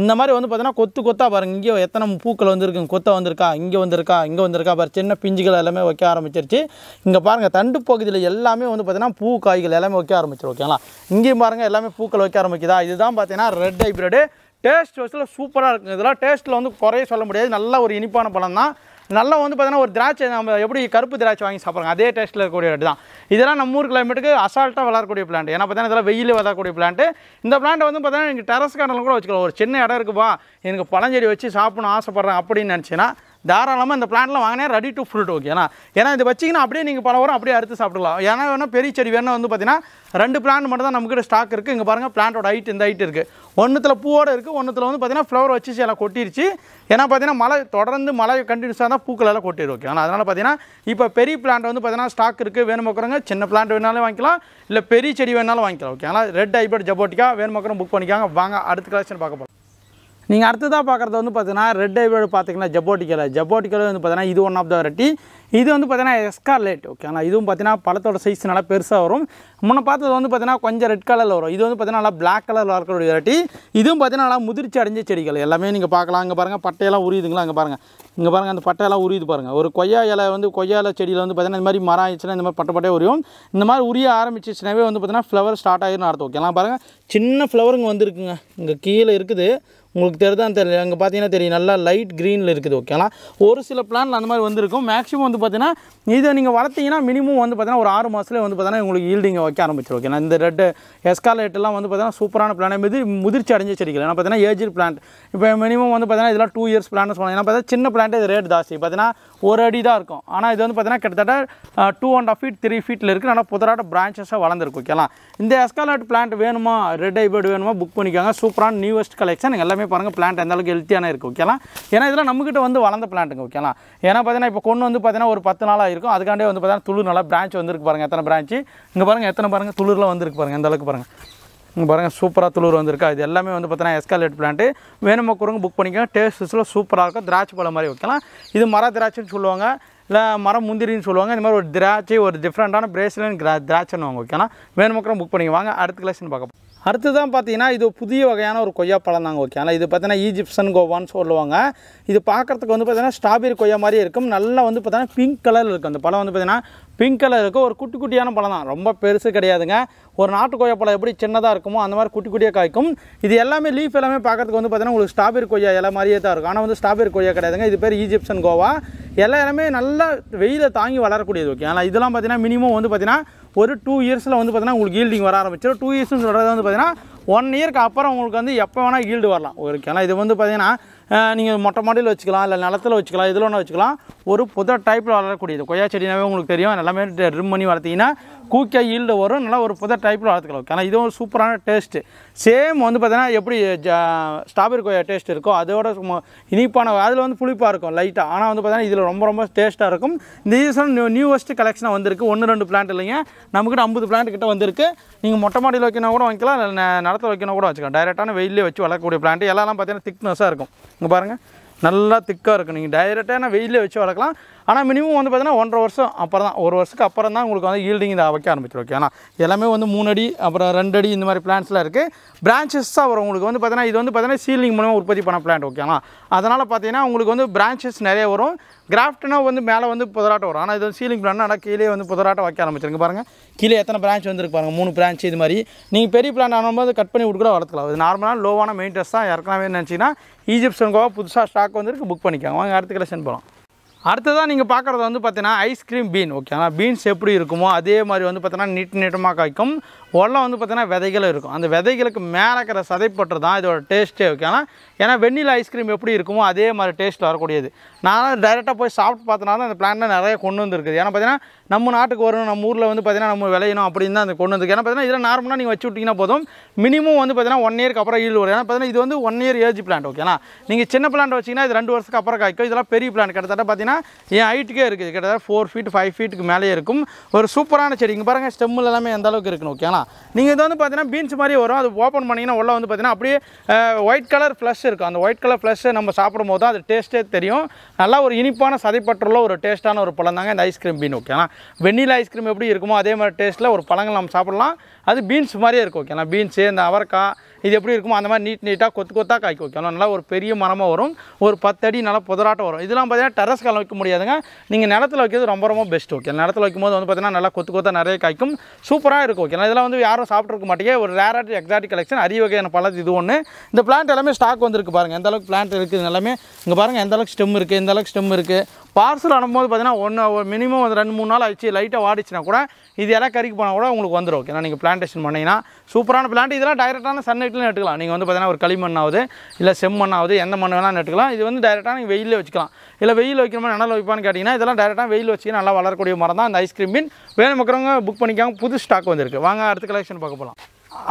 இந்த மாதிரி வந்து பார்த்தீங்கன்னா கொத்தாக பாருங்கள். இங்கே எத்தனை பூக்கள் வந்துருக்கு, கொத்த வந்திருக்கா, இங்கே வந்திருக்கா பாரு. சின்ன பிஞ்சுகள் எல்லாமே வைக்க ஆரம்பிச்சிருச்சு. இங்கே பாருங்கள் தண்டு பகுதியில் எல்லாமே வந்து பார்த்தீங்கன்னா பூ காய்கள் எல்லாமே வைக்க ஆரம்பிச்சிடும். ஓகேங்களா இங்கேயும் பாருங்கள் எல்லாமே பூக்கள் வைக்க ஆரம்பிக்குதா. இதுதான் பார்த்தீங்கன்னா ரெட் ஹைப்ரிட். டேஸ்ட் வயசில் சூப்பராக இருக்கும். இதெல்லாம் டேஸ்ட்டில் வந்து குறைய சொல்ல முடியாது. நல்ல ஒரு இனிப்பான பழம் தான். நல்லா வந்து பார்த்தீங்கன்னா ஒரு திராட்சை நம்ம எப்படி கருப்பு திராட்சை வாங்கி சாப்பிட்றாங்க அதே டேஸ்ட்டில் இருக்கக்கூடிய ரேட்டு தான். இதெல்லாம் நம்ம ஊர் கிளைமேட்டுக்கு அசால்ட்டாக வளரக்கூடிய பிளான்ட். ஏன்னா பார்த்தீங்கன்னா இதெல்லாம் வெயில் வளரக்கூடிய பிளான்ட்டு. இந்த பிளான்ட் வந்து பார்த்தீங்கன்னா நீங்கள் டெரஸ் கார்டனில் கூட வச்சுக்கலாம். ஒரு சின்ன இடம் இருக்குப்பா எனக்கு பழஞ்செடி வச்சு சாப்பிடணும் ஆசைப்பட்றேன் அப்படின்னு நினச்சின்னா தாராளமாக இந்த பிளான்ட்லாம் வாங்கினா ரெடி டு ஃப்ரூட். ஓகேனா ஏன்னா இது வச்சிங்கன்னா அப்படியே நீங்கள் பல வரும் அப்படியே அறுத்து சாப்பிடலாம். ஏன்னா வேணால் பெரிய செடி வேணால் வந்து பார்த்தீங்கன்னா 2 பிளான்ட் மட்டும் தான் நம்மக்கிட்ட ஸ்டாக் இருக்குது. இங்கே பாருங்கள் பிளான்ட்டோட ஹைட் இந்த ஹைட் இருக்குது. ஒன்றுத்தில் பூவோடு இருக்குது, ஒன்றுத்தில் வந்து பார்த்தீங்கன்னா ஃப்ளவர் வச்சு எல்லாம் கொட்டிருச்சு. ஏன்னா பார்த்தீங்கன்னா மழை தொடர்ந்து மழை கண்டினியூஸாக தான் பூக்கள் எல்லாம் கொட்டிடும். ஓகே ஆனால் அதனால் பார்த்தீங்கன்னா இப்போ பெரிய பிளான்ட் வந்து பார்த்தீங்கன்னா ஸ்டாக் இருக்குது. வேணுமோக்கிறவங்க சின்ன பிளான்ட் வேணாலும் வாங்கிக்கலாம், இல்லை பெரிய செடி வேணாலும் வாங்கிக்கலாம். ஓகே ஆனால் ரெட் ஹைபிரிட் ஜபோட்டிக்கா வேணுமோக்கிறவங்க புக் பண்ணிக்காங்க. வாங்க அடுத்த கலெக்ஷன் பார்க்க போகிறோம். நீங்கள் அடுத்ததாக பார்க்குறது வந்து பார்த்தீங்கன்னா ரெட் ஹைபிரிட் பார்த்தீங்கன்னா ஜபோட்டிக்கலை வந்து பார்த்தீங்கன்னா இது ஒன் ஆஃப் த வெரைட்டி. இது வந்து பார்த்தீங்கன்னா எஸ்கார்லேட். ஓகே ஆனால் இதுவும் பார்த்தீங்கன்னா பழத்தோட சைஸ் நல்லா பெருசாக வரும். முன்ன பார்த்தது வந்து பார்த்தீங்கன்னா கொஞ்சம் ரெட் கலரில் வரும். இது வந்து பார்த்தீங்கன்னா நல்லா பிளாக் கலரில் இருக்கக்கூடிய வெரைட்டி. இதுவும் பார்த்தீங்கன்னா நல்லா முதிர்ச்சி அடைஞ்ச செடிகள் எல்லாமே நீங்கள் பார்க்கலாம். அங்கே பாருங்கள் பட்டையெல்லாம் உரியுதுங்களா, அங்கே பாருங்கள் அந்த பட்டையெல்லாம் உரியுது பாருங்கள். ஒரு கொய்யா இலை செடியில் வந்து பார்த்தீங்கன்னா இந்த மாதிரி மரம் ஆயிடுச்சுன்னா இந்த மாதிரி பட்டையே உரியும். இந்த மாதிரி உரிய ஆரம்பிச்சிச்சுனாவே வந்து பார்த்தீங்கன்னா ஃப்ளவர் ஸ்டார்ட் ஆகிருன்னு அர்த்தம். ஓகே எல்லாம் பாருங்கள் சின்ன ஃப்ளவருங்க வந்துருக்குங்க. இங்கே கீழே இருக்குது, உங்களுக்கு தெரிதான் தெரியல, அங்கே பார்த்தீங்கன்னா தெரியும் நல்லா லைட் க்ரீனில் இருக்குது. ஓகேங்களா ஒரு சில பிளான்ல அந்த மாதிரி வந்துருக்கும். மேக்ஸிமம் வந்து பார்த்தீங்கன்னா இதை நீங்கள் வளர்த்தீங்கன்னா மினிமம் வந்து பார்த்தீங்கன்னா ஒரு 6 மாதத்துலேயே வந்து பார்த்தீங்கன்னா உங்களுக்கு ஈல்டிங் வைக்க ஆரம்பிச்சிடும். ஓகேங்களா இந்த ரெட் எஸ்கார்லேட்டெல்லாம் வந்து பார்த்தீங்கன்னா சூப்பரான பிளான். இது முதிர்ச்சி அடைஞ்ச செடிகள். ஏன்னா பார்த்தீங்கன்னா ஏஜ் பிளான்ட். இப்போ மினிமம் வந்து பார்த்தீங்கன்னா இதெல்லாம் 2 இயர்ஸ் பிளான் சொல்லலாம். ஏன்னா பார்த்தீங்கன்னா சின்ன பிளான்ட் இது ரேட் ஜாஸ்தி. பார்த்தீங்கன்னா 1 அடி தான் இருக்கும். ஆனால் இது வந்து பார்த்தீங்கன்னா கிட்டத்தட்ட 2.5 feet 3 feet இருக்குது. ஆனால் புதராட்ட பிரான்ச்சஸாக வளர்ந்துருக்கும். ஓகேங்களா இந்த எஸ்கார்லேட் பிளான்ட் வேணுமா, ரெட் ஹைபிரிட் வேணுமா புக் பண்ணிக்காங்க. சூப்பரான நியூவஸ்ட் கலெக்ஷன். எல்லாமே பாருங்கள் பிளான்ட் எந்த அளவுக்கு ஹெல்த்தியான இருக்குது. ஓகேங்களா ஏன்னா இதெல்லாம் நம்மகிட்ட வந்து வளர்ந்த பிளான்ட்டுங்க. ஓகேங்களா ஏன்னா பார்த்தீங்கன்னா இப்போ கொண்டு வந்து பார்த்தீங்கன்னா ஒரு 10 நாளாக இருக்கும். அதுக்காண்டே வந்து பார்த்தீங்கன்னா துளிர் நல்லா பிரான்ச் வந்துருக்கு பாருங்கள். எத்தனை பிரான்ச்சு இங்கே பாருங்கள், எத்தனை பாருங்கள் துளிர்லாம் வந்துருக்கு பாருங்கள். எந்த அளவுக்கு பாருங்கள், இங்கே பாருங்கள் சூப்பராக துளிர் வந்திருக்கா. இது எல்லாமே வந்து பார்த்தீங்கன்னா எஸ்கார்லேட் பிளான்ட்டு. வேணுமா குறுங்க புக் பண்ணிக்கலாம். டேஸ்ட்டில் சூப்பராக இருக்கும். திராட்சை பழம் மாதிரி வைக்கலாம். இது மர திராட்சைன்னு சொல்லுவாங்க, இல்லை மரம் முந்திரின்னு சொல்லுவாங்க. இந்த மாதிரி ஒரு திராட்சை ஒரு டிஃப்ரெண்ட்டான பிரேஸ்லெட் திராட்சைன்னு வாங்க. ஓகேனா வேணுமோக்கிற புக் பண்ணிக்க. வாங்க அடுத்த கலெக்ஷன் பார்க்க. அடுத்து தான் பார்த்தீங்கன்னா இது புதிய வகையான ஒரு கொய்யா பழம் தாங்க. ஓகே ஆனால் இது பார்த்தீங்கன்னா ஈஜிப்சன் கோவான்னு சொல்லுவாங்க. இது பார்க்குறதுக்கு வந்து பார்த்தீங்கன்னா ஸ்ட்ராபெரி கொய்யா மாதிரியே இருக்கும். நல்லா வந்து பார்த்தீங்கன்னா பிங்க் கலரில் இருக்கும். அந்த பழம் வந்து பார்த்தீங்கன்னா பிங்க் கலர் இருக்கும். ஒரு குட்டியான பழம் தான், ரொம்ப பெருசு கிடையாதுங்க. ஒரு நாட்டு கொய்யா பழம் எப்படி சின்னதாக இருக்குமோ அந்த மாதிரி குட்டியாக காய்க்கும். இது எல்லாமே லீஃப் எல்லாமே பார்க்குறதுக்கு வந்து பார்த்தீங்கன்னா உங்களுக்கு ஸ்ட்ராபெரி கொய்யா இலை மாதிரியே தான் இருக்கும். ஆனால் வந்து ஸ்ட்ராபெரி கொய்யா கிடையாதுங்க. இது பேர் ஈஜிப்சன் கோவா. எல்லாமே நல்லா வெயிலை தாங்கி வளரக்கூடியது. ஓகே ஆனால் இதெல்லாம் பார்த்தீங்கன்னா மினிமம் வந்து பார்த்தீங்கன்னா ஒரு 2 இயர்ஸில் வந்து பார்த்தீங்கன்னா உங்களுக்கு ஈல்டிங் வர ஆரம்பிச்சிடும். 2 இயர்ஸ்னு சொல்கிறது வந்து பார்த்தீங்கன்னா 1 இயருக்கு அப்புறம் உங்களுக்கு வந்து எப்போ வேணால் ஈல்டு வரலாம். ஓகே ஆனால் இது வந்து பார்த்தீங்கன்னா நீங்கள் மொட்டை மாடியில் வச்சுக்கலாம், இல்லை நிலத்தில் வச்சுக்கலாம், இதில் ஒன்று வச்சுக்கலாம். ஒரு புதர் டைப்பில் வளரக்கூடியது கொய்யா செடினாவே உங்களுக்கு தெரியும். எல்லாமே ட்ரிம் பண்ணி வளர்த்திங்கன்னா கூக்கியாக ஈல்டு வரும். நல்லா ஒரு புதர் டைப்பில் வளர்த்துக்கலாம். ஆனால் இதுவும் ஒரு சூப்பரான டேஸ்ட்டு. சேம் வந்து பார்த்தீங்கன்னா எப்படி ஸ்ட்ராபெரி கொய்யா டேஸ்ட் இருக்கோ அதோட இனிப்பான, அதில் வந்து புளிப்பாக இருக்கும் லைட்டாக. ஆனால் வந்து பார்த்தீங்கன்னா இதில் ரொம்ப டேஸ்ட்டாக இருக்கும். இந்த ஈஸன் நியூவஸ்ட் கலெக்ஷனாக வந்திருக்கு. 1-2 பிளான்ட் இல்லைங்க, நம்மக்கிட்ட 50 பிளான்ட் கிட்ட வந்திருக்கு. நீங்கள் மொட்டை மாடியில் வைக்கணும் கூட வைக்கலாம், இல்லை நிலத்தில் வைக்கணும் கூட வச்சுக்கலாம். டைரெக்டான வெயிலே வச்சு வளர்க்கக்கூடிய பிளான்ட். எல்லாம் பார்த்தீங்கன்னா திக்னஸாக இருக்கும். இங்கே பாருங்கள் நல்லா திக்காக இருக்கும். நீங்கள் டைரெக்டான வெயிலே வச்சு வளர்க்கலாம். ஆனால் மினிமம் வந்து பார்த்தீங்கன்னா 1.5 வருஷம் அப்புறம் தான், 1 வருஷத்துக்கு அப்புறம் தான் உங்களுக்கு வந்து ஈல்டிங் இதை வைக்க ஆரம்பிச்சிடும். ஓகே ஆனால் எல்லாமே வந்து 3 அடி அப்புறம் 2 அடி இந்த மாதிரி பிளான்ட்ஸ்லாம் இருக்குது. பிரான்ச்சஸாக வரும் உங்களுக்கு வந்து பார்த்தீங்கன்னா இது வந்து பார்த்தீங்கன்னா சீலிங் மூலமாக உற்பத்தி பண்ண பிளான்ட். ஓகேங்களா அதனால் பார்த்தீங்கன்னா உங்களுக்கு வந்து பிரான்ச்சஸ் நிறைய வரும். கிராஃப்ட்னா வந்து மேலே வந்து புதராட்டம் வரும். ஆனால் இது வந்து சீலிங் பிளான். ஆனால் கீழே வந்து புதராட்டம் வைக்க ஆரம்பிச்சிருங்க. பாருங்கள் கீழே எத்தனை பிரான்ச் வந்துருக்கு பாருங்கள், 3 பிரான்ச். இது மாதிரி நீங்கள் பெரிய பிளான் ஆகும்போது கட் பண்ணி விட்டு கூட வளர்த்துக்கலாம். இது நார்மலான லோவான மெயின்டெனன்ஸ் தான். இறக்கலாமே நினச்சிங்கன்னா ஈஜிப்சன் கோவா புதுசாக ஸ்டாக் வந்துருக்கு, புக் பண்ணிக்காங்க. வாங்க அடுத்த கலெக்ஷன் போகலாம். அடுத்ததான் நீங்கள் பார்க்குறது வந்து பார்த்தீங்கன்னா ஐஸ்கிரீம் பீன். ஓகே ஆனால் பீன்ஸ் எப்படி இருக்குமோ அதே மாதிரி வந்து பார்த்தீங்கன்னா நீட்டமாக காய்க்கும். ஒல்லாம் வந்து பார்த்தீங்கன்னா விதைகளும் இருக்கும். அந்த விதைகளுக்கு மேலே இருக்கிற சதைப்பட்டு தான் இதோட டேஸ்ட்டே. ஓகே ஆனால் ஏன்னா வெண்ணிலா ஐஸ்கிரீம் எப்படி இருக்குமோ அதே மாதிரி டேஸ்ட்டில் வரக்கூடியது. நான் டைரெக்டாக போய் சாப்பிட்டு பார்த்தனால அந்த பிளான்ட் நிறைய கொண்டு வந்துருக்குது. ஏன்னா பார்த்தீங்கன்னா நம்ம நாட்டுக்கு வரும், நம்ம ஊரில் வந்து பார்த்தீங்கன்னா நம்ம விளையணும் அப்படின்னு தான் அந்த கொண்டு வந்துருக்கு. ஏன்னா பார்த்தீங்கன்னா இதில் நார்மலாக நீங்கள் வச்சு விட்டிங்கன்னா போதும், மினிமம் வந்து பார்த்தீங்கன்னா 1 இயருக்கு அப்புறம் ஈல்டு வரும். ஏன்னா பார்த்தீங்கன்னா இது வந்து 1 இயர் ஏஜ் பிளான்ட். ஓகேனா நீங்கள் சின்ன பிளான்ட் வச்சிங்கன்னா இது 2 வருஷத்துக்கு அப்புறம் காய்க்கும். இதெல்லாம் பெரிய பிளான்ட் கிட்டத்தட்ட பார்த்தீங்கன்னா என் ஹைட்டுக்கே இருக்குது. கிட்டத்தட்ட 4 feet 5 feetக்கு மேலேயே இருக்கும். ஒரு சூப்பரான செடி. இங்கே பாருங்கள் ஸ்டெம்மில் எல்லாமே எந்த அளவுக்கு இருக்குன்னு. ஓகேனா நீங்கள் இது வந்து பார்த்தீங்கன்னா பீன்ஸ் மாதிரி வரும். அது ஓப்பன் பண்ணிங்கன்னா உள்ள வந்து பார்த்தீங்கன்னா அப்படியே ஒயிட் கலர் ஃப்ளஷ் இருக்கும். அந்த ஒயிட் கலர் ஃப்ளஷ் நம்ம சாப்பிடும் போது தான் அது டேஸ்ட்டே தெரியும். நல்லா ஒரு இனிப்பான சதைப்பற்றுள்ள ஒரு டேஸ்ட்டான ஒரு பழம் தாங்க இந்த ஐஸ்கிரீம் பீன். ஓகேனா வெண்ணிலா ஐஸ்கிரீம் எப்படி இருக்குமோ அதே மாதிரி டேஸ்ட்டில் ஒரு பழங்கள் நம்ம சாப்பிடலாம். அது பீன்ஸ் மாதிரியே இருக்கும். ஓகேனா பீன்ஸு இந்த அவரைக்காய் இது எப்படி இருக்குமோ அந்த மாதிரி நீட்டாக கொத்து கொத்தாக காய்க்கும் ஓகேங்களா. நல்லா ஒரு பெரிய மரமாக வரும், ஒரு 10 அடி நல்லா புதராட்டம் வரும். இதெல்லாம் பார்த்தீங்கன்னா டெரஸ் காலம் வைக்க முடியாதுங்க, நீங்கள் நிலத்தில் வைக்கிறது ரொம்ப ரொம்ப பெஸ்ட் ஓகே. நிலத்தில் வைக்கும்போது வந்து பார்த்தீங்கன்னா நல்லா கொத்து கொத்தாக நிறைய காய்க்கும், சூப்பராக இருக்கும் ஓகேங்களா. இதெல்லாம் வந்து யாரும் சாப்பிட்ருக்க மாட்டேங்க, ஒரு ரேராட்டி எக்ஸாட்டிக் கலெக்ஷன், அரிய வகையான பழம் இது ஒன்று. இந்த பிளான்ட் எல்லாமே ஸ்டாக் வந்துருக்கு பாருங்கள், எந்த அளவுக்கு பிளான்ட் இருக்குது எல்லாமே இங்கே பாருங்கள், எந்த அளவுக்கு ஸ்டெம் இருக்குது, எந்த அளவுக்கு ஸ்டெம் இருக்குது. பார்சல் அனுப்பும்போது பார்த்தீங்கன்னா ஒரு மினிமம் 2-3 நாள் ஆச்சு, லைட்டாக வாடிச்சுனா கூட இது எல்லாம் கறிக்கு போனால் கூட உங்களுக்கு வந்துடும் ஓகேனா. நீங்கள் பிளான்டேஷன் பண்ணிங்கன்னா சூப்பரான பிளான்ட். இதெல்லாம் டைரெக்டான சன்லைட்லையும் நட்டுக்கலாம். நீங்கள் வந்து பார்த்தீங்கன்னா ஒரு களிமண்ணாவது இல்லை செம்மண்ணாவது எந்த மண் வேணால் நட்டுக்கலாம். இது வந்து டைரெக்டாக நீங்கள் வெயிலே வச்சுக்கலாம். இல்லை வெயில் வைக்கணுமா நிழல் வைப்பான்னு கேட்டிங்கன்னா இதெல்லாம் டைரெக்டாக வெயில் வச்சு நல்லா வளரக்கூடிய மரம் தான் இந்த ஐஸ்கிரீம் மீன். வேணும் மக்கறவங்க புக் பண்ணிக்காங்க, புது ஸ்டாக் வந்திருக்கு. வாங்க அடுத்த கலெக்ஷன் பார்க்க போகலாம்.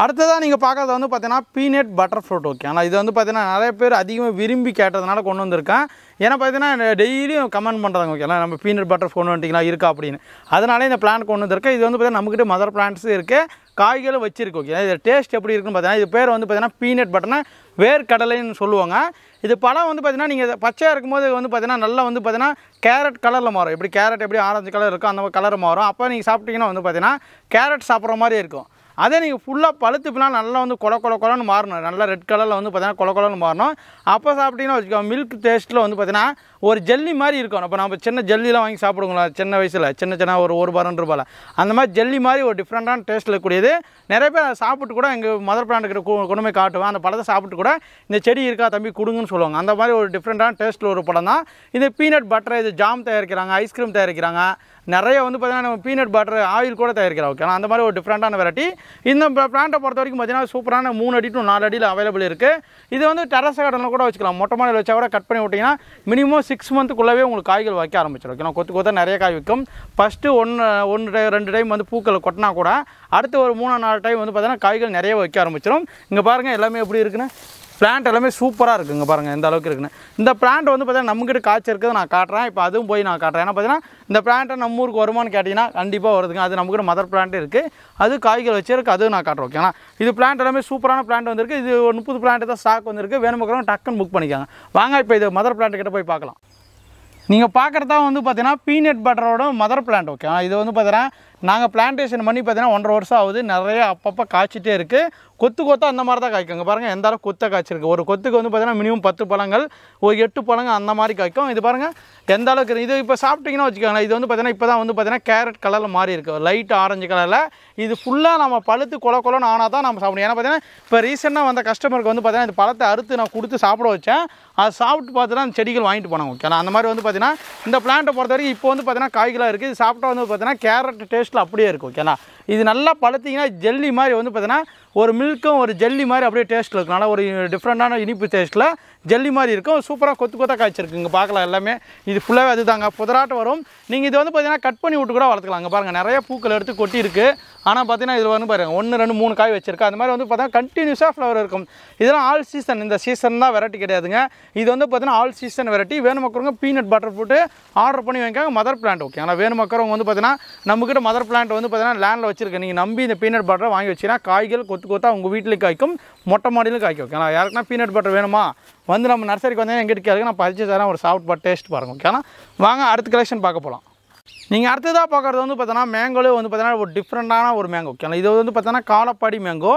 அடுத்ததாக நீங்கள் பார்க்குறது வந்து பார்த்தீங்கன்னா பீனட் பட்டர் ஃப்ரூட் ஓகே. ஆனால் இது வந்து பார்த்தீங்கன்னா நிறைய பேர் அதிகமாக விரும்பி கேட்டதுனால கொண்டு வந்திருக்கேன். ஏன்னா பார்த்தீங்கன்னா டெய்லியும் கமெண்ட் பண்ணுறாங்க ஓகே, நம்ம பீனட் பட்டர் கொண்டு வந்துட்டிங்களா இருக்கா அப்படின்னு. அதனாலே இந்த பிளான்ட் கொண்டு வந்திருக்கேன். இது வந்து பார்த்தீங்கன்னா நம்மக்கிட்ட மதர் பிளான்ட்ஸும் இருக்குது, காய்களும் வச்சிருக்கு ஓகே. இது டேஸ்ட் எப்படி இருக்குன்னு பார்த்தீங்கன்னா, இது பேர் வந்து பார்த்தீங்கன்னா பீனட் பட்டர்னா வேர்க்கடலைன்னு சொல்லுவாங்க. இது பழம் வந்து பார்த்தீங்கன்னா நீங்கள் பச்சையாக இருக்கும்போது வந்து பார்த்தீங்கன்னா நல்லா வந்து பார்த்தீங்கன்னா கேரட் கலரில் மாறும். எப்படி கேரட் எப்படி ஆரஞ்சு கலர் இருக்கும் அந்த மாதிரி கலர் மாறும். அப்போ நீங்கள் சாப்பிட்டீங்கன்னா வந்து பார்த்தீங்கன்னா கேரட் சாப்பிட்ற மாதிரி இருக்கும். அதே நீங்கள் ஃபுல்லாக பழுத்துப்பிலாம் நல்லா வந்து கொலன்னு மாறணும், நல்லா ரெட் கலரில் வந்து பார்த்தீங்கன்னா கொலன்னு மாறணும். அப்போ சாப்பிட்டீங்கன்னா வச்சுக்கோங்க மில்க் டேஸ்ட்டில் வந்து பார்த்தீங்கன்னா ஒரு ஜெல்லி மாதிரி இருக்கும். அப்போ நம்ம சின்ன ஜெல்லிலாம் வாங்கி சாப்பிடுங்களா சின்ன வயசில், சின்ன ஒரு 1 ரூபாயில் அந்த மாதிரி ஜெல்லி மாதிரி ஒரு டிஃப்ரெண்ட்டான டேஸ்ட்டில் இருக்கக்கூடியது. நிறைய பேர் அதை சாப்பிட்டு கூட எங்கள் மதர் பிளான்ட் கிட்ட கொண்டு போய் காட்டுவேன். அந்த பழத்தை சாப்பிட்டு கூட இந்த செடி இருக்கா தம்பி கொடுங்கன்னு சொல்லுவாங்க. அந்த மாதிரி ஒரு டிஃப்ரெண்ட்டான டேஸ்ட்டில் ஒரு பழம் தான் இது பீனட் பட்டர். இது ஜாம் தயாரிக்கிறாங்க, ஐஸ்கிரீம் தயாரிக்கிறாங்க, நிறைய வந்து பார்த்தீங்கன்னா நம்ம பீனட் பட்டர் ஆயில் கூட தயாரிக்கிறோம் ஓகே. அந்த மாதிரி ஒரு டிஃப்ரெண்ட்டான வெரைட்டி. இந்த பிளான்ட்டை பொறுத்த வரைக்கும் பார்த்தீங்கன்னா சூப்பரான 3 அடி to 4 அடியில் அவைலபிள் இருக்குது. இது வந்து டெரஸ் கார்டனில் கூட வச்சுக்கலாம், மொட்டை மாடியில் வச்சா கூட கட் பண்ணி விட்டிங்கன்னா மினிமம் 6 மந்த்துக்குள்ளவே உங்களுக்கு காய்கள் வைக்க ஆரம்பிச்சிடும் ஓகே. கொத்து கொத்தாக நிறைய காய் வைக்கும். ஃபஸ்ட்டு 1-2 டைம் வந்து பூக்கள் கொட்டினா கூட அடுத்து ஒரு 3-4 டைம் வந்து பார்த்தீங்கன்னா காய்கள் நிறைய வைக்க ஆரம்பிச்சிடும். இங்கே பாருங்கள் எல்லாமே எப்படி இருக்குன்னு, பிளான்ட் எல்லாமே சூப்பராக இருக்குங்க பாருங்கள் எந்த அளவுக்கு இருக்குன்னு. இந்த பிளான்ட் வந்து பார்த்தீங்கன்னா நம்மக்கிட்ட காய்ச்சி இருக்குது நான் காட்டுறேன். இப்போ அதுவும் போய் நான் காட்டுறேன். ஏன்னா பார்த்தீங்கன்னா இந்த பிளான்ட்டை நம்ம ஊருக்கு வருமானு கேட்டிங்கன்னா கண்டிப்பாக வருதுங்க. அது நம்மக்கிட்ட மதர் பிளான்ட் இருக்குது, அது காய்கள் வச்சிருக்கு, அதுவும் நான் காட்டுறேன் ஓகேனா. இது பிளான்ட் எல்லாமே சூப்பரான பிளான்ட் வந்திருக்கு. இது ஒரு 30 பிளான்ட் தான் ஸ்டாக் வந்திருக்கு. வேணும் மக்களும் டக்குன்னு புக் பண்ணிக்காங்க. வாங்க இப்போ இது மதர் பிளான்ட் கிட்ட போய் பார்க்கலாம். நீங்கள் பார்க்குறதா வந்து பார்த்தீங்கன்னா பீனட் பட்டரோட மதர் பிளான்ட் ஓகே. இது வந்து பார்த்தீங்கன்னா நாங்கள் பிளான்டேஷன் பண்ணி பார்த்தீங்கன்னா 1.5 வருஷம் ஆகுது. நிறைய அப்பப்போ காய்ச்சிட்டே இருக்குது. கொத்து அந்த மாதிரி தான் காய்க்குங்க பாருங்கள் எந்த அளவுக்கு கொத்தை காய்ச்சிருக்கு. ஒரு கொத்துக்கு வந்து பார்த்தீங்கன்னா மினிமம் 10 பழங்கள், ஒரு 8 பழங்கள் அந்த மாதிரி காய்க்கும். இது பாருங்கள் எந்த அளவுக்கு இது இப்போ சாப்பிட்டிங்கன்னா வச்சுக்கோங்களேன். இது வந்து பார்த்தீங்கன்னா இப்போ தான் வந்து பார்த்தீங்கன்னா கேரட் கலரில் மாறி இருக்குது, லைட் ஆரஞ்சு கலரில். இது ஃபுல்லாக நம்ம பழுத்து கொலன்னு ஆனால் தான் நம்ம சாப்பிடணும். ஏன்னா பார்த்தீங்கன்னா இப்போ ரீசெண்டாக வந்த கஸ்டமருக்கு வந்து பார்த்தீங்கன்னா இந்த பழத்தை அறுத்து நான் கொடுத்து சாப்பிட வச்சேன். அது சாப்பிட்டு பார்த்துட்டு அந்த செடிகள் வாங்கிட்டு போனாங்க ஓகே. அந்த மாதிரி வந்து பார்த்தீங்கன்னா இந்த பிளான்ட்டை பொறுத்த வரைக்கும் இப்போ வந்து பார்த்தீங்கன்னா காய்களாக இருக்குது. இது சாப்பிட்டா வந்து பார்த்தீங்கன்னா கேரட் டேஸ்ட்டில் அப்படியே இருக்கும் ஓகேண்ணா. இது நல்லா பழுத்திங்கன்னா ஜெல்லி மாதிரி வந்து பார்த்தீங்கன்னா ஒரு மில்க்கும் ஒரு ஜெல்லி மாதிரி அப்படியே டேஸ்ட்டில் இருக்கும். நல்லா ஒரு டிஃப்ரெண்ட்டான இனிப்பு டேஸ்ட்டில் ஜெல்லி மாதிரி இருக்கும். சூப்பராக கொத்தாக காய்ச்சிருக்கு. இங்கே பார்க்கலாம் எல்லாமே இது ஃபுல்லாகவே அது தாங்க புதராட்டம் வரும். நீங்கள் இது வந்து பார்த்தீங்கன்னா கட் பண்ணி விட்டு கூட வளர்த்துக்கலாம். இங்கே பாருங்கள் நிறைய பூக்கள் எடுத்து கொட்டி இருக்குது. ஆனால் பார்த்தீங்கன்னா இதில் வந்து பாருங்கள் 1, 2, 3 காய் வச்சிருக்கு. அந்த மாதிரி வந்து பார்த்தீங்கன்னா கண்டினியூஸாக ஃப்ளவர் இருக்கும். இதெல்லாம் ஆல் சீசன், இந்த சீசன் தான் வெரைட்டி கிடையாதுங்க. இது வந்து பார்த்தீங்கன்னா ஆல் சீசன் வெரைட்டி. வேணும் மக்கறவங்க பீனட் பட்டர் போட்டு ஆர்டர் பண்ணி வாங்கிக்காங்க. Mother plant okay. ஆனால் வேணும் மக்கறவங்க வந்து பார்த்தீங்கன்னா நம்மக்கிட்ட மதர் பிளான்ட் வந்து பார்த்தீங்கன்னா லேண்டில் வச்சிருக்கேன். நீங்கள் நம்பி இந்த பீனட் பட்டரை வாங்கி வச்சிங்கன்னா காய்கள் கொத்தாக உங்கள் வீட்டில் காய்க்கும், மொட்டை மாடியிலும் காய்க்கும் ஓகே. ஆனால் யாருக்குன்னா பீனட் பட்டர் வேணுமா வந்து நம்ம நர்சரிக்கு வந்தீங்கன்னா எங்கிட்ட கேளுங்க, நான் பறிச்சு தரேன். ஒரு சாஃப்ட் பட் டேஸ்ட் பாருங்கள் ஓகே. ஆனால் வாங்க அடுத்த கலெக்ஷன் பார்க்க போகலாம். நீங்கள் அடுத்ததாக பார்க்குறது வந்து பார்த்தோன்னா மேங்கோலே வந்து பார்த்தீங்கன்னா ஒரு டிஃப்ரெண்ட்டான ஒரு மேங்கோ ஓகே. இது வந்து பார்த்தோன்னா காலப்பாடி மேங்கோ.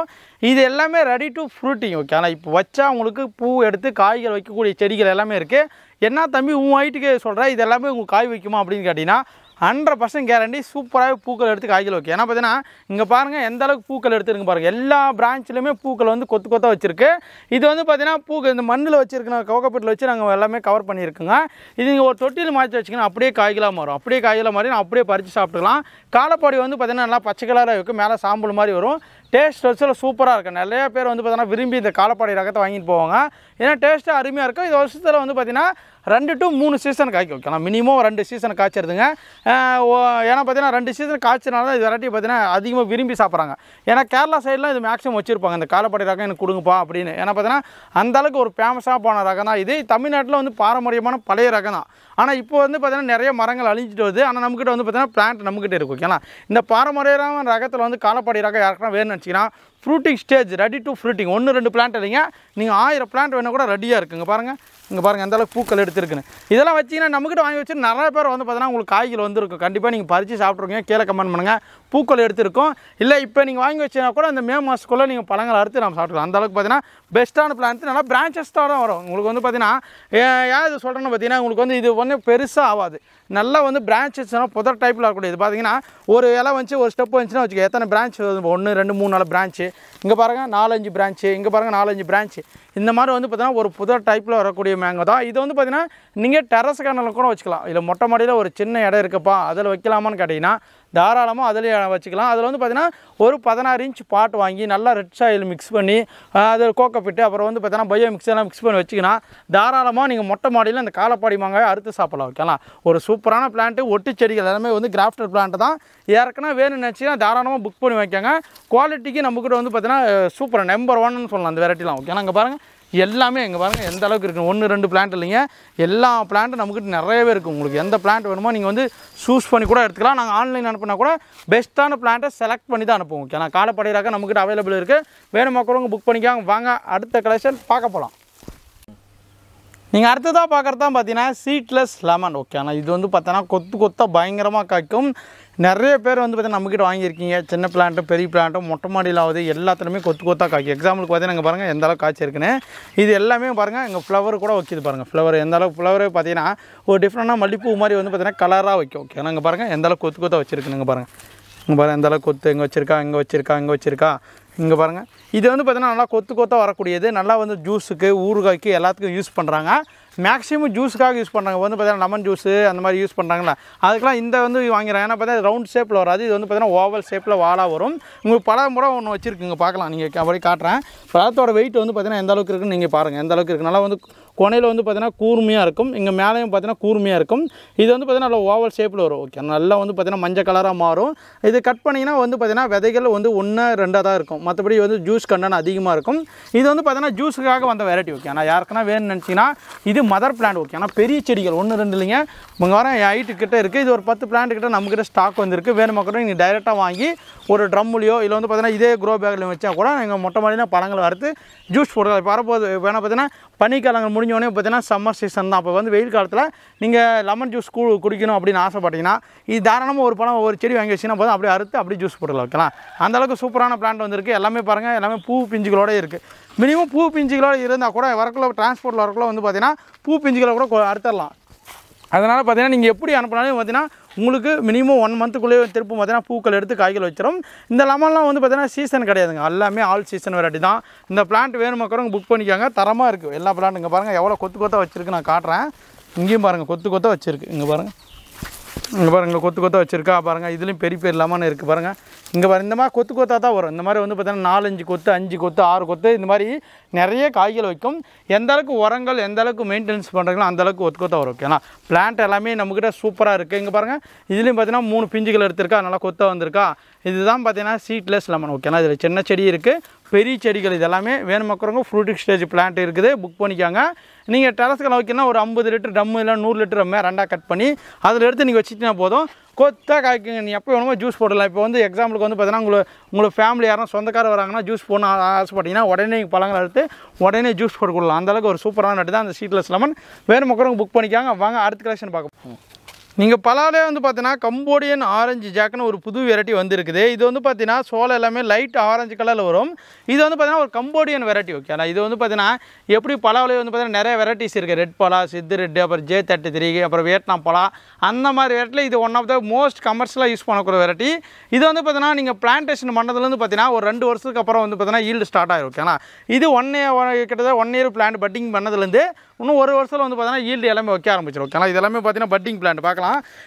இது எல்லாமே ரெடி டு ஃப்ரூட்டிங் ஓகே. ஆனால் இப்போ வச்சா உங்களுக்கு பூ எடுத்து காய்கள் வைக்கக்கூடிய செடிகள் எல்லாமே இருக்குது. என்ன தம்பி உன் ஹைட்டுக்கு சொல்கிறேன், இது எல்லாமே உங்களுக்கு காய் வைக்குமா அப்படின்னு கேட்டிங்கன்னா 100% கேரண்டி சூப்பராகவே பூக்கள் எடுத்து காய்கள் ஓகே. ஏன்னா பார்த்தீங்கன்னா இங்கே பாருங்கள் எந்த அளவுக்கு பூக்கள் எடுத்துருக்கு பாருங்கள். எல்லா பிரான்ச்லையுமே பூக்கள் வந்து கொத்தாக வச்சுருக்கு. இது வந்து பார்த்தீங்கன்னா பூக்கள் இந்த மண்ணில் வச்சுருக்கணும், கோகப்பட்டில் வச்சு நாங்கள் எல்லாமே கவர் பண்ணியிருக்குங்க. இது நீங்கள் ஒரு தொட்டியில் மாற்றி வச்சிங்கன்னா அப்படியே காய்களாக மாறும். அப்படியே காய்களாக மாறி நான் அப்படியே பறித்து சாப்பிட்டுக்கலாம். காலப்பாடி வந்து பார்த்தீங்கன்னா நல்லா பச்சை கலராக இருக்கும், மேலே சாம்பல் மாதிரி வரும். டேஸ்ட் வச்சு சூப்பராக இருக்கும். நிறைய பேர் வந்து பார்த்தீங்கன்னா விரும்பி இந்த காலப்பாடி ரகத்தை வாங்கிட்டு போவாங்க. ஏன்னா டேஸ்ட்டு அருமையாக இருக்கும். இது வருஷத்தில் வந்து பார்த்தீங்கன்னா 2 to 3 சீசன் காய்க்கும் ஓகே. மினிமம் 2 சீசன் காய்ச்சிருதுங்க. ஏன்னா பார்த்தீங்கன்னா 2 சீசன் காய்ச்சனால தான் இது வெரைட்டி பார்த்தீங்கன்னா அதிகமாக விரும்பி சாப்பிட்றாங்க. ஏன்னா கேரளா சைட்லாம் இது மேக்ஸிமம் வச்சுருப்பாங்க இந்த காலப்பாடி ரகம் எனக்கு கொடுங்கப்பா அப்படின்னு. ஏன்னா பார்த்தீங்கன்னா அந்தளவுக்கு ஒரு ஃபேமஸாக போன ரகம் தான் இது. தமிழ்நாட்டில் வந்து பாரம்பரியமான பழைய ரகம் தான். ஆனால் இப்போ வந்து பார்த்தீங்கன்னா நிறைய மரங்கள் அழிஞ்சிட்டு வருது. ஆனால் நம்மக்கிட்ட வந்து பார்த்தீங்கன்னா பிளான்ட் நம்மக்கிட்ட இருக்கும் ஓகேங்களா. இந்த பாரம்பரியமான ரகத்தில் வந்து காலப்பாடி ரகம் யாருக்குன்னா வேணும்னு வச்சிங்கன்னா fruiting stage, ready to fruiting. 1-2 plant இல்லைங்க, நீங்கள் 1000 பிளான்ட் வேணால் கூட ரெடியாக இருக்குங்க. பாருங்கள், இங்கே பாருங்கள் எந்த அளவுக்கு பூக்கள் எடுத்துருக்குன்னு. இதெல்லாம் வச்சிங்கன்னா நம்மகிட்ட வாங்கி வச்சு நிறைய பேர் வந்து பார்த்தீங்கன்னா உங்களுக்கு காய்கள் வந்துருக்கும். கண்டிப்பாக நீங்கள் பறித்து சாப்பிட்ருக்கீங்க, கீழே கமெண்ட் பண்ணுங்கள். பூக்கள் எடுத்துருக்கோம். இல்லை இப்போ நீங்கள் வாங்கி வச்சிங்கன்னா கூட அந்த மே மாதத்துக்குள்ளே நீங்கள் பழங்கள் அறுத்து நம்ம சாப்பிட்டுக்கலாம். அந்தளவுக்கு பார்த்தீங்கன்னா பெஸ்ட்டான பிளான்ட், நல்லா பிரான்ச்சஸ் தான் வரும். உங்களுக்கு வந்து பார்த்தீங்கன்னா ஏன் இது சொல்கிறேன்னு பார்த்தீங்கன்னா உங்களுக்கு வந்து இது ஒன்றும் பெருசாக ஆகாது. நல்லா வந்து பிரான்ச்சஸ்னால் புதர் டைப்பில் இருக்கக்கூடியது. பார்த்தீங்கன்னா ஒரு இலை வந்துச்சு, ஒரு ஸ்டெப் வந்துச்சுன்னா வச்சுக்க எத்தனை பிரான்ச், 1 2 3 4 பிரான்ச்சு, இங்கே பாருங்கள் 4-5 பிரான்ச்சு, இங்கே பாருங்கள் 4-5 பிரான்ச்சு. இந்த மாதிரி வந்து பார்த்தீங்கன்னா ஒரு புதர் டைப்பில் வரக்கூடிய மேங்கோ தான் இது. வந்து பார்த்தீங்கன்னா நீங்கள் டெரஸ் கார்டனில் கூட வச்சுக்கலாம். இல்லை மொட்டை மாடியில் ஒரு சின்ன இடம் இருக்குப்பா அதில் வைக்கலாமான்னு கேட்டிங்கன்னா தாராளமாக அதிலே வச்சுக்கலாம். அதில் வந்து பார்த்தீங்கன்னா ஒரு 16 இன்ச் பாட் வாங்கி நல்லா ரெட் சாயில் மிக்ஸ் பண்ணி அதில் கோக்கப்பிட்டு அப்புறம் வந்து பார்த்தீங்கன்னா பயோ மிக்ஸ் எல்லாம் மிக்ஸ் பண்ணி வச்சுக்கினா தாராளமாக நீங்கள் மொட்டை மாடியில் அந்த காலப்பாடி மாங்காய் அறுத்து சாப்பிடலாம். ஓகேங்களா? ஒரு சூப்பரான பிளான்ட்டு, ஒட்டு செடிகள் எல்லாமே வந்து கிராஃப்டட் பிளான்ட் தான். ஏற்கனவே வேணும்னு நினச்சிங்கன்னா தாராளமாக புக் பண்ணி வைக்காங்க. குவாலிட்டிக்கு நம்மக்கிட்ட வந்து பார்த்தீங்கன்னா சூப்பர் நம்பர் 1ன்னு சொல்லலாம் அந்த வெரைட்டிலாம். ஓகேனா? இங்கே பாருங்கள் எல்லாமே இங்கே பாருங்கள் எந்த அளவுக்கு இருக்குது. 1-2 பிளான்ட் இல்லைங்க, எல்லா பிளான்ட்டும் நம்மக்கிட்ட நிறையவே இருக்குது. உங்களுக்கு எந்த பிளான்ட் வேணுமோ நீங்கள் வந்து சூஸ் பண்ணி கூட எடுத்துக்கலாம். நாங்கள் ஆன்லைன் அனுப்புனா கூட பெஸ்ட்டான பிளான்ட்டை செலக்ட் பண்ணி தான் அனுப்புவோம். ஓகே, நான் காலப்படையிறாக்க நம்மக்கிட்ட அவைலபிள் இருக்குது. வேணுமா கூட புக் பண்ணிக்காங்க. வாங்க அடுத்த கலெக்ஷன் பார்க்க போகலாம். நீங்கள் அடுத்ததாக பார்க்குறது தான் பார்த்தீங்கன்னா சீட்லெஸ் லெமன். ஓகே, ஆனால் இது வந்து பார்த்தீங்கன்னா கொத்து கொத்தாக பயங்கரமாக காய்க்கும். நிறைய பேர் வந்து பார்த்தீங்கன்னா நம்மக்கிட்ட வாங்கியிருக்கீங்க. சின்ன பிளான்ட்டும் பெரிய பிளான்ட்டும் மொட்டை மாடியில் ஆகுது, எல்லாத்துலேயுமே கொத்து கொத்தாக காய்க்கும். எக்ஸாம்பிளுக்கு பார்த்தீங்கன்னா இங்கே பாருங்கள் எந்த அளவுக்கு காய்ச்சி இருக்குன்னு. இது எல்லாமே பாருங்கள் எங்கள் ஃப்ளவர் கூட வைக்கிது பாருங்கள். ஃப்ளவர் எந்த அளவுக்கு ஃப்ளவரே பார்த்தீங்கன்னா ஒரு டிஃப்ரெண்டாக மல்லிப்பூ மாதிரி வந்து பார்த்தீங்கன்னா கலராக வைக்கும். ஓகே, ஆனால் இங்கே பாருங்கள் எந்த அளவுக்கு கொத்து கொத்தாக வச்சுருக்குன்னு பாருங்கள். இங்கே பாருங்கள் எந்த அளவுக்கு கொத்து இங்கே வச்சுருக்கா, இங்கே வச்சுருக்கா, இங்கே வச்சுருக்கா. இங்கே பாருங்கள் இது வந்து பார்த்தீங்கன்னா நல்லா கொத்து கொத்தாக வரக்கூடியது. நல்லா வந்து ஜூஸுக்கு, ஊறுகாய்க்கு எல்லாத்துக்கும் யூஸ் பண்ணுறாங்க. மேக்ஸிமம் ஜூஸுக்காக யூஸ் பண்ணுறாங்க. வந்து பார்த்தீங்கன்னா லெமன் ஜூஸு அந்த மாதிரி யூஸ் பண்ணுறாங்களா, அதுக்கெலாம் இந்த வந்து வாங்கிறாங்க. ஏன்னா பார்த்தீங்கன்னா ரவுண்ட் ஷேப்பில் வராது, இது வந்து பார்த்தீங்கன்னா ஓவல் ஷேப்பில் வாலாக வரும். உங்களுக்கு பல முறை ஒன்று வச்சுருக்குங்க, பார்க்கலாம். நீங்கள் அப்படி காட்டுறேன். பழத்தோட வெயிட் வந்து பார்த்தீங்கன்னா எந்த அளவுக்கு இருக்குன்னு நீங்கள் பாருங்கள். எந்த அளவுக்கு இருக்குது, நல்லா வந்து கொனையில் வந்து பார்த்தீங்கன்னா கூர்மையாக இருக்கும். இங்கே மேலேயும் பார்த்தீங்கன்னா கூர்மையாக இருக்கும். இது வந்து பார்த்தீங்கன்னா நல்லா ஓவல் ஷேப்பில் வரும். ஓகே, நல்லா வந்து பார்த்தீங்கன்னா மஞ்சள் கலராக மாறும். இது கட் பண்ணிங்கன்னா வந்து பார்த்தீங்கன்னா விதைகள் வந்து 1-2 தான் இருக்கும். மற்றபடி வந்து ஜூஸ் கண்டென்ட் அதிகமாக இருக்கும். இது வந்து பார்த்தீங்கன்னா ஜூஸுக்காக வந்த வெரைட்டி. ஓகே, ஆனால் யாருக்குன்னா வேணும்னு நினச்சிங்கன்னா இது மதர் பிளான்ட். ஓகே, ஆனால் பெரிய செடிகள் 1-2 இல்லைங்க, இங்கே வர ஹைட்டு கிட்ட இருக்குது. இது ஒரு 10 பிளான்ட் கிட்ட நம்மக்கிட்ட ஸ்டாக் வந்துருக்கு. வேணுமா கூட நீங்கள் டைரெக்டாக வாங்கி ஒரு ட்ரம்முலையோ இல்லை வந்து பார்த்தீங்கன்னா இதே க்ரோ பேக்கில் வச்சா கூட எங்கள் மொட்டை மாடினா பழங்கள் வறுத்து ஜூஸ் போடுறது. இப்போ வரப்போது வேணால் பார்த்தீங்கன்னா பனிக்காலங்கள் முடிஞ்சோடனே பார்த்தீங்கன்னா சம்மர் சீசன் தான். அப்போ வந்து வெயில் காலத்தில் நீங்கள் லெமன் ஜூஸ் குடிக்கணும் அப்படின்னு ஆசைப்பட்டீங்கன்னா இது தாராளமாக ஒரு பழம் ஒரு செடி வாங்கி வச்சிங்கன்னா போதும், அப்படியே அறுத்து அப்படியே ஜூஸ் போடலாம். ஓகேங்களா? அந்தளவுக்கு சூப்பரான பிளான்ட் வந்துருக்கு. எல்லாமே பாருங்கள், எல்லாமே பூ பிஞ்சுகளோடு இருக்குது. மினிமம் பூ பிஞ்சுகளோடு இருந்தால் கூட வரக்குள்ள டிரான்ஸ்போர்ட்டில் வரக்குள்ள வந்து பார்த்தீங்கன்னா பூ பிஞ்சுகளை கூட அறுத்துடலாம். அதனால் பார்த்தீங்கன்னா நீங்கள் எப்படி அனுப்பினாலும் பார்த்தீங்கன்னா உங்களுக்கு மினிமம் 1 மந்த்துக்குள்ளேயே திரும்ப பார்த்தீங்கன்னா பூக்கள் எடுத்து காய்கள் வச்சிடும். இந்த லெமன்லாம் வந்து பார்த்தீங்கன்னா சீசன் கிடையாதுங்க, எல்லாமே ஆல் சீசன் வெரைட்டி தான். இந்த பிளான்ட் வேணுமாக்கிறவங்க புக் பண்ணிக்காங்க, தரமாக இருக்குது எல்லா பிளான்ட். இங்கே பாருங்கள் எவ்வளோ கொத்து கொத்தாக வச்சுருக்கு, நான் காட்டுறேன். இங்கேயும் பாருங்கள் கொத்து கொத்தாக வச்சுருக்கு. இங்கே பாருங்கள், இங்கே பாருங்கள் கொத்து கொத்தாக வச்சுருக்கா பாருங்கள். இதுலேயும் பெரிய பெரிய லெமன் இருக்குது பாருங்கள். இங்கே பாருங்கள் இந்த மாதிரி கொத்து கொத்தாக தான் வரும். இந்த மாதிரி வந்து பார்த்தீங்கன்னா 4-5 கொத்து, 5 கொத்து, 6 கொத்து இந்த மாதிரி நிறைய காய்கள் வைக்கும். எந்த அளவுக்கு உரங்கள் எந்த அளவுக்கு மெயின்டெனன்ஸ் பண்ணுறீங்களோ அந்த அளவுக்கு கொத்து கொத்தாக வரும். ஓகேங்களா? பிளான்ட் எல்லாமே நம்மக்கிட்ட சூப்பராக இருக்குது. இங்கே பாருங்கள் இதுலேயும் பார்த்தீங்கன்னா 3 பிஞ்சுகள் எடுத்திருக்கா, நல்லா கொத்தாக வந்திருக்கா. இதுதான் பார்த்தீங்கன்னா சீட்லெஸ் லெமன். ஓகேங்களா? இதில் சின்ன செடி இருக்குது, பெரிய செடிகள், இது எல்லாமே வேணுமாக்கிறவங்க ஃப்ரூட்டிங் ஸ்டேஜ் பிளான்ட் இருக்குது, புக் பண்ணிக்காங்க. நீங்கள் டெரஸ்களை வைக்கணும்னா ஒரு 50 லிட்டர் ட்ரம்மு இல்லை 100 லிட்டர் ட்ரம்மே 2ஆக கட் பண்ணி அதில் எடுத்து நீங்கள் வச்சுட்டிங்கன்னா போதும், கொத்தாக காய்க்குங்க. நீ எப்போ வேணுமோ ஜூஸ் போடலாம். இப்போ வந்து எக்ஸாம்பிளுக்கு வந்து பார்த்தீங்கன்னா உங்களுக்கு ஃபேமிலி யாரும் சொந்தக்கார வராங்கன்னா ஜூஸ் போடணும் ஆசைப்பட்டீங்கன்னா உடனே நீங்கள் பழங்களை எடுத்து உடனே ஜூஸ் போட்டு கொடுக்கலாம். அந்தளவுக்கு ஒரு சூப்பரான நட்டு தான் அந்த சீட்லெஸ் லெமன். வேணுமாக்கிறவங்க புக் பண்ணிக்காங்க. வாங்க அடுத்த கலெக்ஷன் பார்க்க போவோம். நீங்கள் பலாலே வந்து பார்த்தீங்கன்னா கம்போடியன் ஆரஞ்சு ஜாக்குன்னு ஒரு புது வெரைட்டி வந்துருக்குது. இது வந்து பார்த்தீங்கன்னா சோளம் எல்லாமே லைட் ஆரஞ்சு கலரில் வரும். இது வந்து பார்த்தீங்கன்னா ஒரு கம்போடியன் வெரைட்டி. ஓகே, ஆனால் இது வந்து பார்த்தீங்கன்னா எப்படி பலாவிலே வந்து பார்த்தீங்கன்னா நிறைய வெரைட்டிஸ் இருக்குது. ரெட் பலா, சித்து ரெட்டு, அப்புறம் J33, அப்புறம் வியட்நாம் பலா, அந்த மாதிரி வெரைட்டியில் இது ஒன் ஆஃப் த மோஸ்ட் கமர்ஷியலாக யூஸ் பண்ணக்கூடிய வெரைட்டி. இது வந்து பார்த்தீங்கன்னா நீங்கள் பிளான்டேஷன் பண்ணதுலேருந்து பார்த்தீங்கன்னா ஒரு 2 வருஷத்துக்கு அப்புறம் வந்து பார்த்தீங்கன்னா ஈல்டு ஸ்டார்ட் ஆகிரும். ஓகேனா? இது கிட்டத்தட்ட 1 இயர் பிளான்ட் பட்டிங் பண்ணதுலேருந்து இன்னும் 1 வருஷத்தில் வந்து பார்த்தீங்கன்னா ஈல்டு எல்லாமே வைக்க ஆரம்பிச்சிடும். ஓகேங்களா? இது எல்லாமே பார்த்தீங்கன்னா பட்டிங் பிளான்ட் பார்க்கலாம்.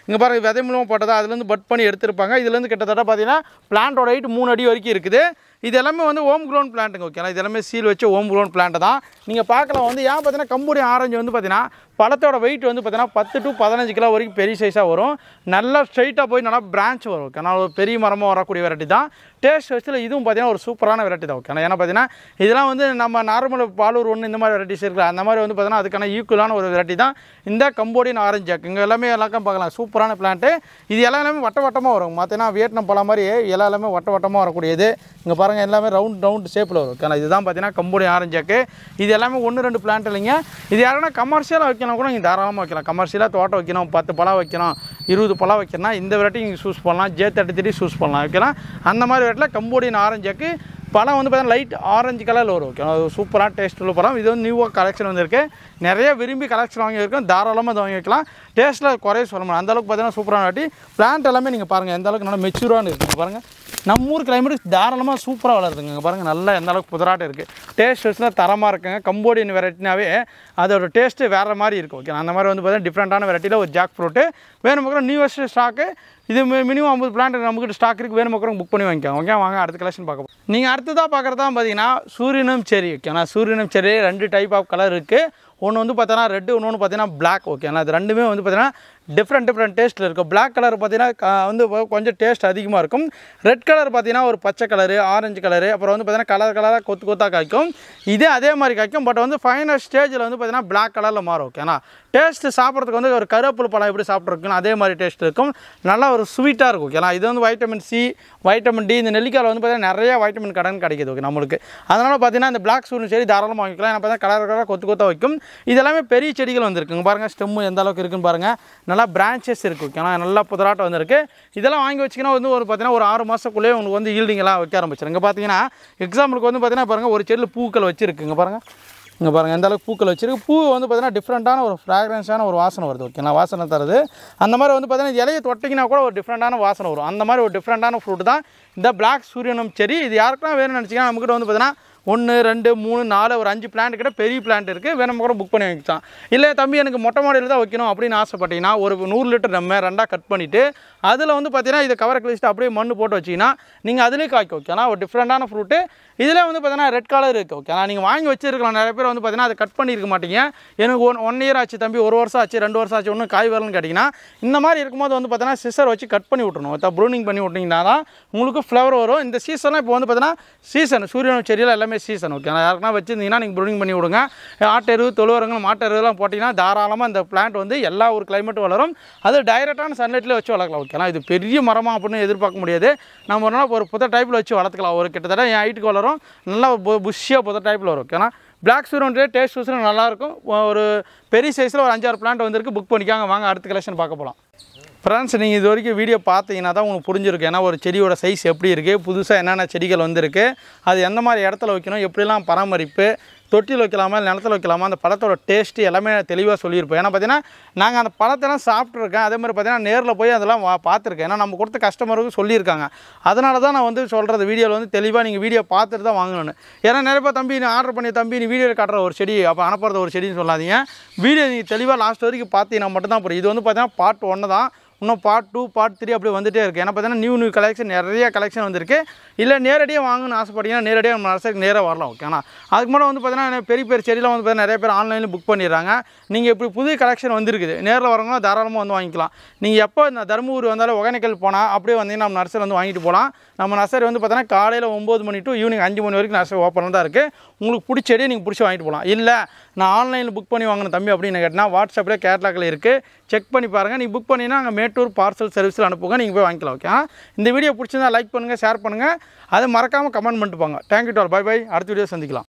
இங்கே பாருங்கள் விதை மூலமாக போட்டதா, அதுலேருந்து பட் பண்ணி எடுத்துருப்பாங்க. இதுலேருந்து கிட்டத்தட்ட பார்த்தீங்கன்னா பிளான்ட்டோட ஹைட் 3 அடி வரைக்கும் இருக்குது. இது எல்லாமே வந்து ஹோம் க்ரோன் பிளான்ட்டுங்க. ஓகேங்களா? இது எல்லாமே சீல் வச்சு ஹோம் க்ரோன் பிளான்ட்டு தான். நீங்கள் பார்க்கலாம் வந்து ஏன் பார்த்தீங்கன்னா கம்போடியன் ஆரஞ்சு வந்து பார்த்தீங்கன்னா பழத்தோட வெயிட் வந்து பார்த்தீங்கன்னா 10 to 15 கிலோ வரைக்கும் பெரிய சைஸாக வரும். நல்லா ஸ்ட்ரைட்டாக போய் நல்லா பிரான்ச் வரும். ஓகேனா ஒரு பெரிய மரமாக வரக்கூடிய வெரைட்டி தான். டேஸ்ட் வயசில் இதுவும் பார்த்தீங்கன்னா ஒரு சூப்பரான வெரைட்டி தான். ஓகேனா ஏன்னா பார்த்தீங்கன்னா இதெல்லாம் வந்து நம்ம நார்மல் பாலூர் ஒன்று இந்த மாதிரி வெரைட்டிஸ் இருக்குல்ல, அந்த மாதிரி வந்து பார்த்தீங்கன்னா அதுக்கான ஈக்குவலான ஒரு வெரைட்டி தான் இந்த கம்போடியன் ஆரஞ்சு ஜாக். இங்கே எல்லாமே எல்லாம் பார்க்கலாம், சூப்பரான பிளான்ட்டு. இது எல்லாமே வட்ட வட்டமாக வரும். பார்த்தீங்கன்னா வியட்நாம் பழம் மாதிரி எல்லாமே வட்ட வட்டமாக வரக்கூடியது. இங்கே பாருங்கள் எல்லாமே ரவுண்ட் ஷேப்பில் வரும். ஓகேனா இதுதான் பார்த்தீங்கன்னா கம்போடியன் ஆரஞ்சு ஜாக்கு. இது எல்லாமே 1-2 பிளான்ட் இல்லைங்க. இது யாருன்னா கமர்ஷியலாக வைக்கணும் கூட நீங்கள் தாராளமாக வைக்கலாம். கமர்ஷியலாக தோட்டம் வைக்கணும், 10 பழம் வைக்கணும், 20 பழம் வைக்கணும்னா இந்த வெரைட்டி நீங்கள் சூஸ் பண்ணலாம். J33 சூஸ் பண்ணலாம். வைக்கலாம் அந்த மாதிரி வெரைட்டியில் கம்போடியன் ஆரஞ்சு ஜாக்கு. பழம் வந்து பார்த்தீங்கன்னா லைட் ஆரஞ்சு கலரில் வரும். ஓகே அது சூப்பராக டேஸ்ட் உள்ள பழம். இது வந்து நியூவாக கலெக்ஷன் வந்துருக்கு. நிறைய விரும்பி கலெக்ஷன் வாங்கியிருக்கோம். தாராளமாக அதை வாங்கி வைக்கலாம். டேஸ்ட்டில் குறைய சொல்ல முடியும். அந்தளவுக்கு பார்த்தீங்கன்னா சூப்பரான வாட்டி பிளான்ட் எல்லாமே நீங்கள் பாருங்கள் எந்த அளவுக்கு நல்லா மெச்சூரானு இருக்குது. பாருங்கள் நம்ம ஊர் கிளைமேட்டு தாராளமாக சூப்பராக வளருதுங்க. பாருங்கள் நல்லா எந்த அளவுக்கு புதராட்டம் இருக்குது. டேஸ்ட் வச்சுலாம் தரமாக இருக்குங்க. கம்போடியன் வெரைட்டினாவே அதோட டேஸ்ட்டு வேறு மாதிரி இருக்கும். ஓகே அந்த மாதிரி வந்து பார்த்தீங்கன்னா டிஃப்ரெண்ட்டான வெரைட்டியில் ஒரு ஜாக் ஃப்ரூட்டு வேணும் மக்கள் நியூவஸ்ட் ஸ்டாக்கு. இது மினிமம் 50 பிளான்ட் நம்மகிட்ட ஸ்டாக் இருக்குது. வேணும் மக்கள் புக் பண்ணி வாங்கிக்கோங்க. ஓகே வாங்க அடுத்த கலெக்ஷன் பார்க்க போகிறோம். நீங்கள் அடுத்ததாக பார்க்குறது தான் பார்த்தீங்கன்னா சூரியனும் செரி. ஓகேண்ணா சூரியனும் செரி 2 டைப் ஆஃப் கலர் இருக்குது. ஒன்று வந்து பார்த்தீங்கன்னா ரெட்டு, இன்னொன்று பார்த்தீங்கன்னா பிளாக். ஓகேண்ணா அது ரெண்டுமே வந்து பார்த்தீங்கன்னா டிஃப்ரெண்ட் டேஸ்ட்டில் இருக்கும். பிளாக் கலர் பார்த்தீங்கன்னா வந்து கொஞ்சம் டேஸ்ட் அதிகமாக இருக்கும். ரெட் கலர் பார்த்தீங்கன்னா ஒரு பச்சை கலரு, ஆரஞ்சு கலரு, அப்புறம் வந்து பார்த்தீங்கன்னா கலராக கொத்தாக காய்க்கும். இதே அதே மாதிரி காய்க்கும். பட் வந்து ஃபைனல் ஸ்டேஜில் வந்து பார்த்தீங்கன்னா பிளாக் கலரில் மாறும். ஓகேண்ணா டேஸ்ட்டு சாப்பிட்றதுக்கு வந்து ஒரு கருவேப்பிலை பழம் எப்படி சாப்பிட்ருக்குன்னு அதே மாதிரி டேஸ்ட் இருக்கும். நல்லா ஒரு ஸ்வீட்டாக இருக்கும். ஓகேண்ணா இது வந்து வைட்டமின் சி, வைட்டமின் டி, இந்த நெல்லிக்காயில் வந்து பார்த்தீங்கன்னா நிறைய வைட்டமின் கடன் கிடைக்கிது. ஓகே நம்மளுக்கு அதனால் பார்த்தீங்கன்னா இந்த பிளாக் சூரியன் செடி தாராளமாக வாங்கிக்கலாம். ஏன்னா பார்த்தீங்கன்னா கலராக கொத்தாக வைக்கும். இதெல்லாமே பெரிய செடிகள் வந்துருக்குங்க. பாருங்கள் ஸ்டெம்மு எந்த அளவுக்கு இருக்குன்னு பாருங்கள். நல்லா பிரான்ச்சஸ் இருக்குது. ஓகேனா நல்லா புதராட்டம் வந்துருக்கு. இதெல்லாம் வாங்கி வச்சிங்கன்னா வந்து ஒரு பார்த்தீங்கன்னா ஒரு 6 மாதத்துக்குள்ளேயே உங்களுக்கு வந்து ஈல்டிங்கெல்லாம் வைக்க ஆரம்பிச்சிடும். இங்கே பார்த்தீங்கன்னா எக்ஸாம்பிளுக்கு வந்து பார்த்தீங்கன்னா பாருங்கள் ஒரு செடியில் பூக்கள் வச்சுருக்குங்க. பாருங்கள் இங்கே பாருங்கள் எந்த அளவுக்கு பூக்கள் வச்சுருக்கு. பூ வந்து பார்த்தீங்கன்னா டிஃப்ரெண்ட்டான ஒரு ஃப்ராக்ரன்ஸான ஒரு வாசனை வருது. ஓகேண்ணா வாசனை தருது. அந்த மாதிரி வந்து பார்த்தீங்கன்னா இலையை தொட்டிங்கன்னா கூட ஒரு டிஃப்ரெண்ட்டான வாசனை வரும். அந்த மாதிரி ஒரு டிஃப்ரெண்ட்டான ஃப்ரூட் தான் இந்த பிளாக் சூரியனும் செரி. இது யாருக்கெல்லாம் வேணும்னு நினச்சிங்கன்னா நம்மகிட்ட வந்து பார்த்தீங்கன்னா 1, 2, 3, 4 ஒரு 5 பிளான்ட் கிட்ட பெரிய பிளான்ட் இருக்குது. வேணும் கூட புக் பண்ணி வைக்கலாம். இல்லை தம்பி எனக்கு மொட்டை மாடியில் தான் வைக்கணும் அப்படின்னு ஆசைப்பட்டீங்கன்னா ஒரு 100 லிட்டர் நம்ம 2ஆக கட் பண்ணிவிட்டு அதில் வந்து பார்த்தீங்கன்னா இதை கவரை கிழிச்சிட்டு அப்படியே மண் போட்டு வச்சிங்கன்னா நீங்கள் அதுலேயே காய்க்கும். ஓகேனா ஒரு டிஃப்ரெண்ட்டான ஃப்ரூட்டு. இதில் வந்து பார்த்தீங்கன்னா ரெட் கலர் இருக்குது. ஓகேனா நீங்கள் வாங்கி வச்சிருக்கலாம். நிறைய பேர் வந்து பார்த்தீங்கன்னா அதை கட் பண்ணியிருக்க மாட்டீங்க. எனக்கு 1 இயர் ஆச்சு தம்பி, 1 வருஷம் ஆச்சு, 2 வருஷம் ஆச்சு, ஒன்றும் காய் வரலன்னு கேட்டிங்கன்னா இந்த மாதிரி இருக்கும்போது வந்து பார்த்தீங்கன்னா சிசர் வச்சு கட் பண்ணி விட்றணும். ப்ரூனிங் பண்ணி விட்டிங்கன்னா தான் உங்களுக்கு ஃப்ளவர் வரும். இந்த சீசனில் இப்போ வந்து பார்த்தீங்கன்னா சீசன் சூரியன் செடியில் எல்லாமே சீசன். ஓகேனா யாருக்குன்னா வச்சுருந்தீங்கன்னா நீங்கள் ப்ரூனிங் பண்ணி விடுங்க. ஆட்டெரு, தொழுவரங்கள், மாட்டெருலாம் போட்டிங்கன்னா தாராளமாக இந்த பிளான்ட் வந்து எல்லா ஒரு கிளைமேட்டும் வளரும். அது டைரெக்டான சன்லைட்டில் வச்சு வளர்க்கலாம். ஓகேனா இது பெரிய மரமாக அப்படின்னு எதிர்பார்க்க முடியாது. நம்ம ஒரு நாள் ஒரு புத டைப்பில் வச்சு வளர்த்துக்கலாம். ஒரு கிட்டத்தட்ட என் ஹைட்டுக்கு வளரும். நல்லா புஷ்ஷியாக புத டைப்பில் வரும். ஓகேனா பிளாக் சூரியன் டேஸ்ட் சூசரும் நல்லாயிருக்கும். ஒரு பெரிய சைஸில் ஒரு 5-6 பிளான்ட் வந்துருக்கு. புக் பண்ணிக்காங்க. வாங்க அடுத்த கலெக்ஷன் பார்க்க போகலாம். ஃப்ரெண்ட்ஸ் நீங்கள் இது வரைக்கும் வீடியோ பார்த்தீங்கன்னா தான் உங்களுக்கு புரிஞ்சிருக்கு. ஏன்னா ஒரு செடியோட சைஸ் எப்படி இருக்குது, புதுசாக என்னென்ன செடிகள் வந்திருக்கு, அது எந்த மாதிரி இடத்துல வைக்கணும், எப்படிலாம் பராமரிப்பு, தொட்டியில் வைக்கலாமா இல்லை நிலத்தில் வைக்கலாமா, அந்த பழத்தோட டேஸ்ட்டு எல்லாமே தெளிவாக சொல்லியிருப்போம். ஏன்னா பார்த்தீங்கன்னா நாங்கள் அந்த பழத்தெல்லாம் சாப்பிட்ருக்கேன். அதே மாதிரி பார்த்தீங்கன்னா நேரில் போய் அதெல்லாம் பார்த்துருக்கேன். ஏன்னா நம்ம கொடுத்த கஸ்டமருக்கு சொல்லியிருக்காங்க. அதனால தான் நான் வந்து சொல்கிறது வீடியோவில் வந்து தெளிவாக நீங்கள் வீடியோ பார்த்துட்டு தான் வாங்கணும்னு. ஏன்னா நிறைய பேர் தம்பி நீ ஆர்டர் பண்ணி தம்பி நீ வீடியோவில் காட்டுற ஒரு செடி அப்போ அனுப்புறது ஒரு செடின்னு சொல்லாதீங்க. வீடியோ நீங்கள் தெளிவாக லாஸ்ட் வரைக்கும் பார்த்தீங்கன்னா மட்டும்தான் புரியும். இது வந்து பார்த்தீங்கன்னா பார்ட் 1 தான். இன்னும் பார்ட் 2, பார்ட் 3 அப்படி வந்துகிட்டே இருக்குது. ஏன்னா பார்த்தீங்கன்னா நியூ கலெக்ஷன் நிறைய கலெக்ஷன் வந்திருக்கு. இல்லை நேரடியாக வாங்கணும்னு ஆசைப்பட்டீங்கன்னா நேரடியாக நம்ம நர்சரிக்கு நேராக வரலாம். ஓகேண்ணா அதுக்கு முன்னாடி வந்து பார்த்தீங்கன்னா பெரிய செடியில் வந்து பார்த்தீங்கன்னா நிறைய பேர் ஆன்லைனில் புக் பண்ணிடுறாங்க. நீங்கள் இப்படி புது கலெக்ஷன் வந்துருக்குது. நேரில் வரவங்க தாராளமாக வந்து வாங்கிக்கலாம். நீங்கள் எப்போ இந்த தருமபுரி வந்தாலும் ஒகேனக்கல் போனால் அப்படியே வந்தீங்கன்னா நம்ம நர்சரி வந்து வாங்கிட்டு போகலாம். நம்ம நர்சரி வந்து பார்த்தீங்கன்னா காலையில் 9 மணி டு ஈவினிங் 5 மணி வரைக்கும் நர்சரி ஓப்பனில் தான் இருக்குது. உங்களுக்கு பிடிச்ச செடியை நீங்கள் பிடிச்சி வாங்கிட்டு போகலாம். இல்லை நான் ஆன்லைனில் புக் பண்ணி வாங்கின தம்பி அப்படின்னு கேட்டால் வாட்ஸ்அப்பில் கேட்லாக்கில் இருக்குது. செக் பண்ணி பாருங்கள். நீங்கள் புக் பண்ணினா அங்கே மேட்டூர் பார்சல் சர்வீஸில் அனுப்புங்க. நீங்கள் போய் வாங்கிக்கலாம். ஓகே இந்த வீடியோ பிடிச்சிருந்தா லைக் பண்ணுங்கள், ஷேர் பண்ணுங்கள். அதை மறக்காமல் கமெண்ட் பண்ணிட்டு போங்க. Thank you to all. Bye bye. அடுத்த வீடியோ சந்திக்கலாம்.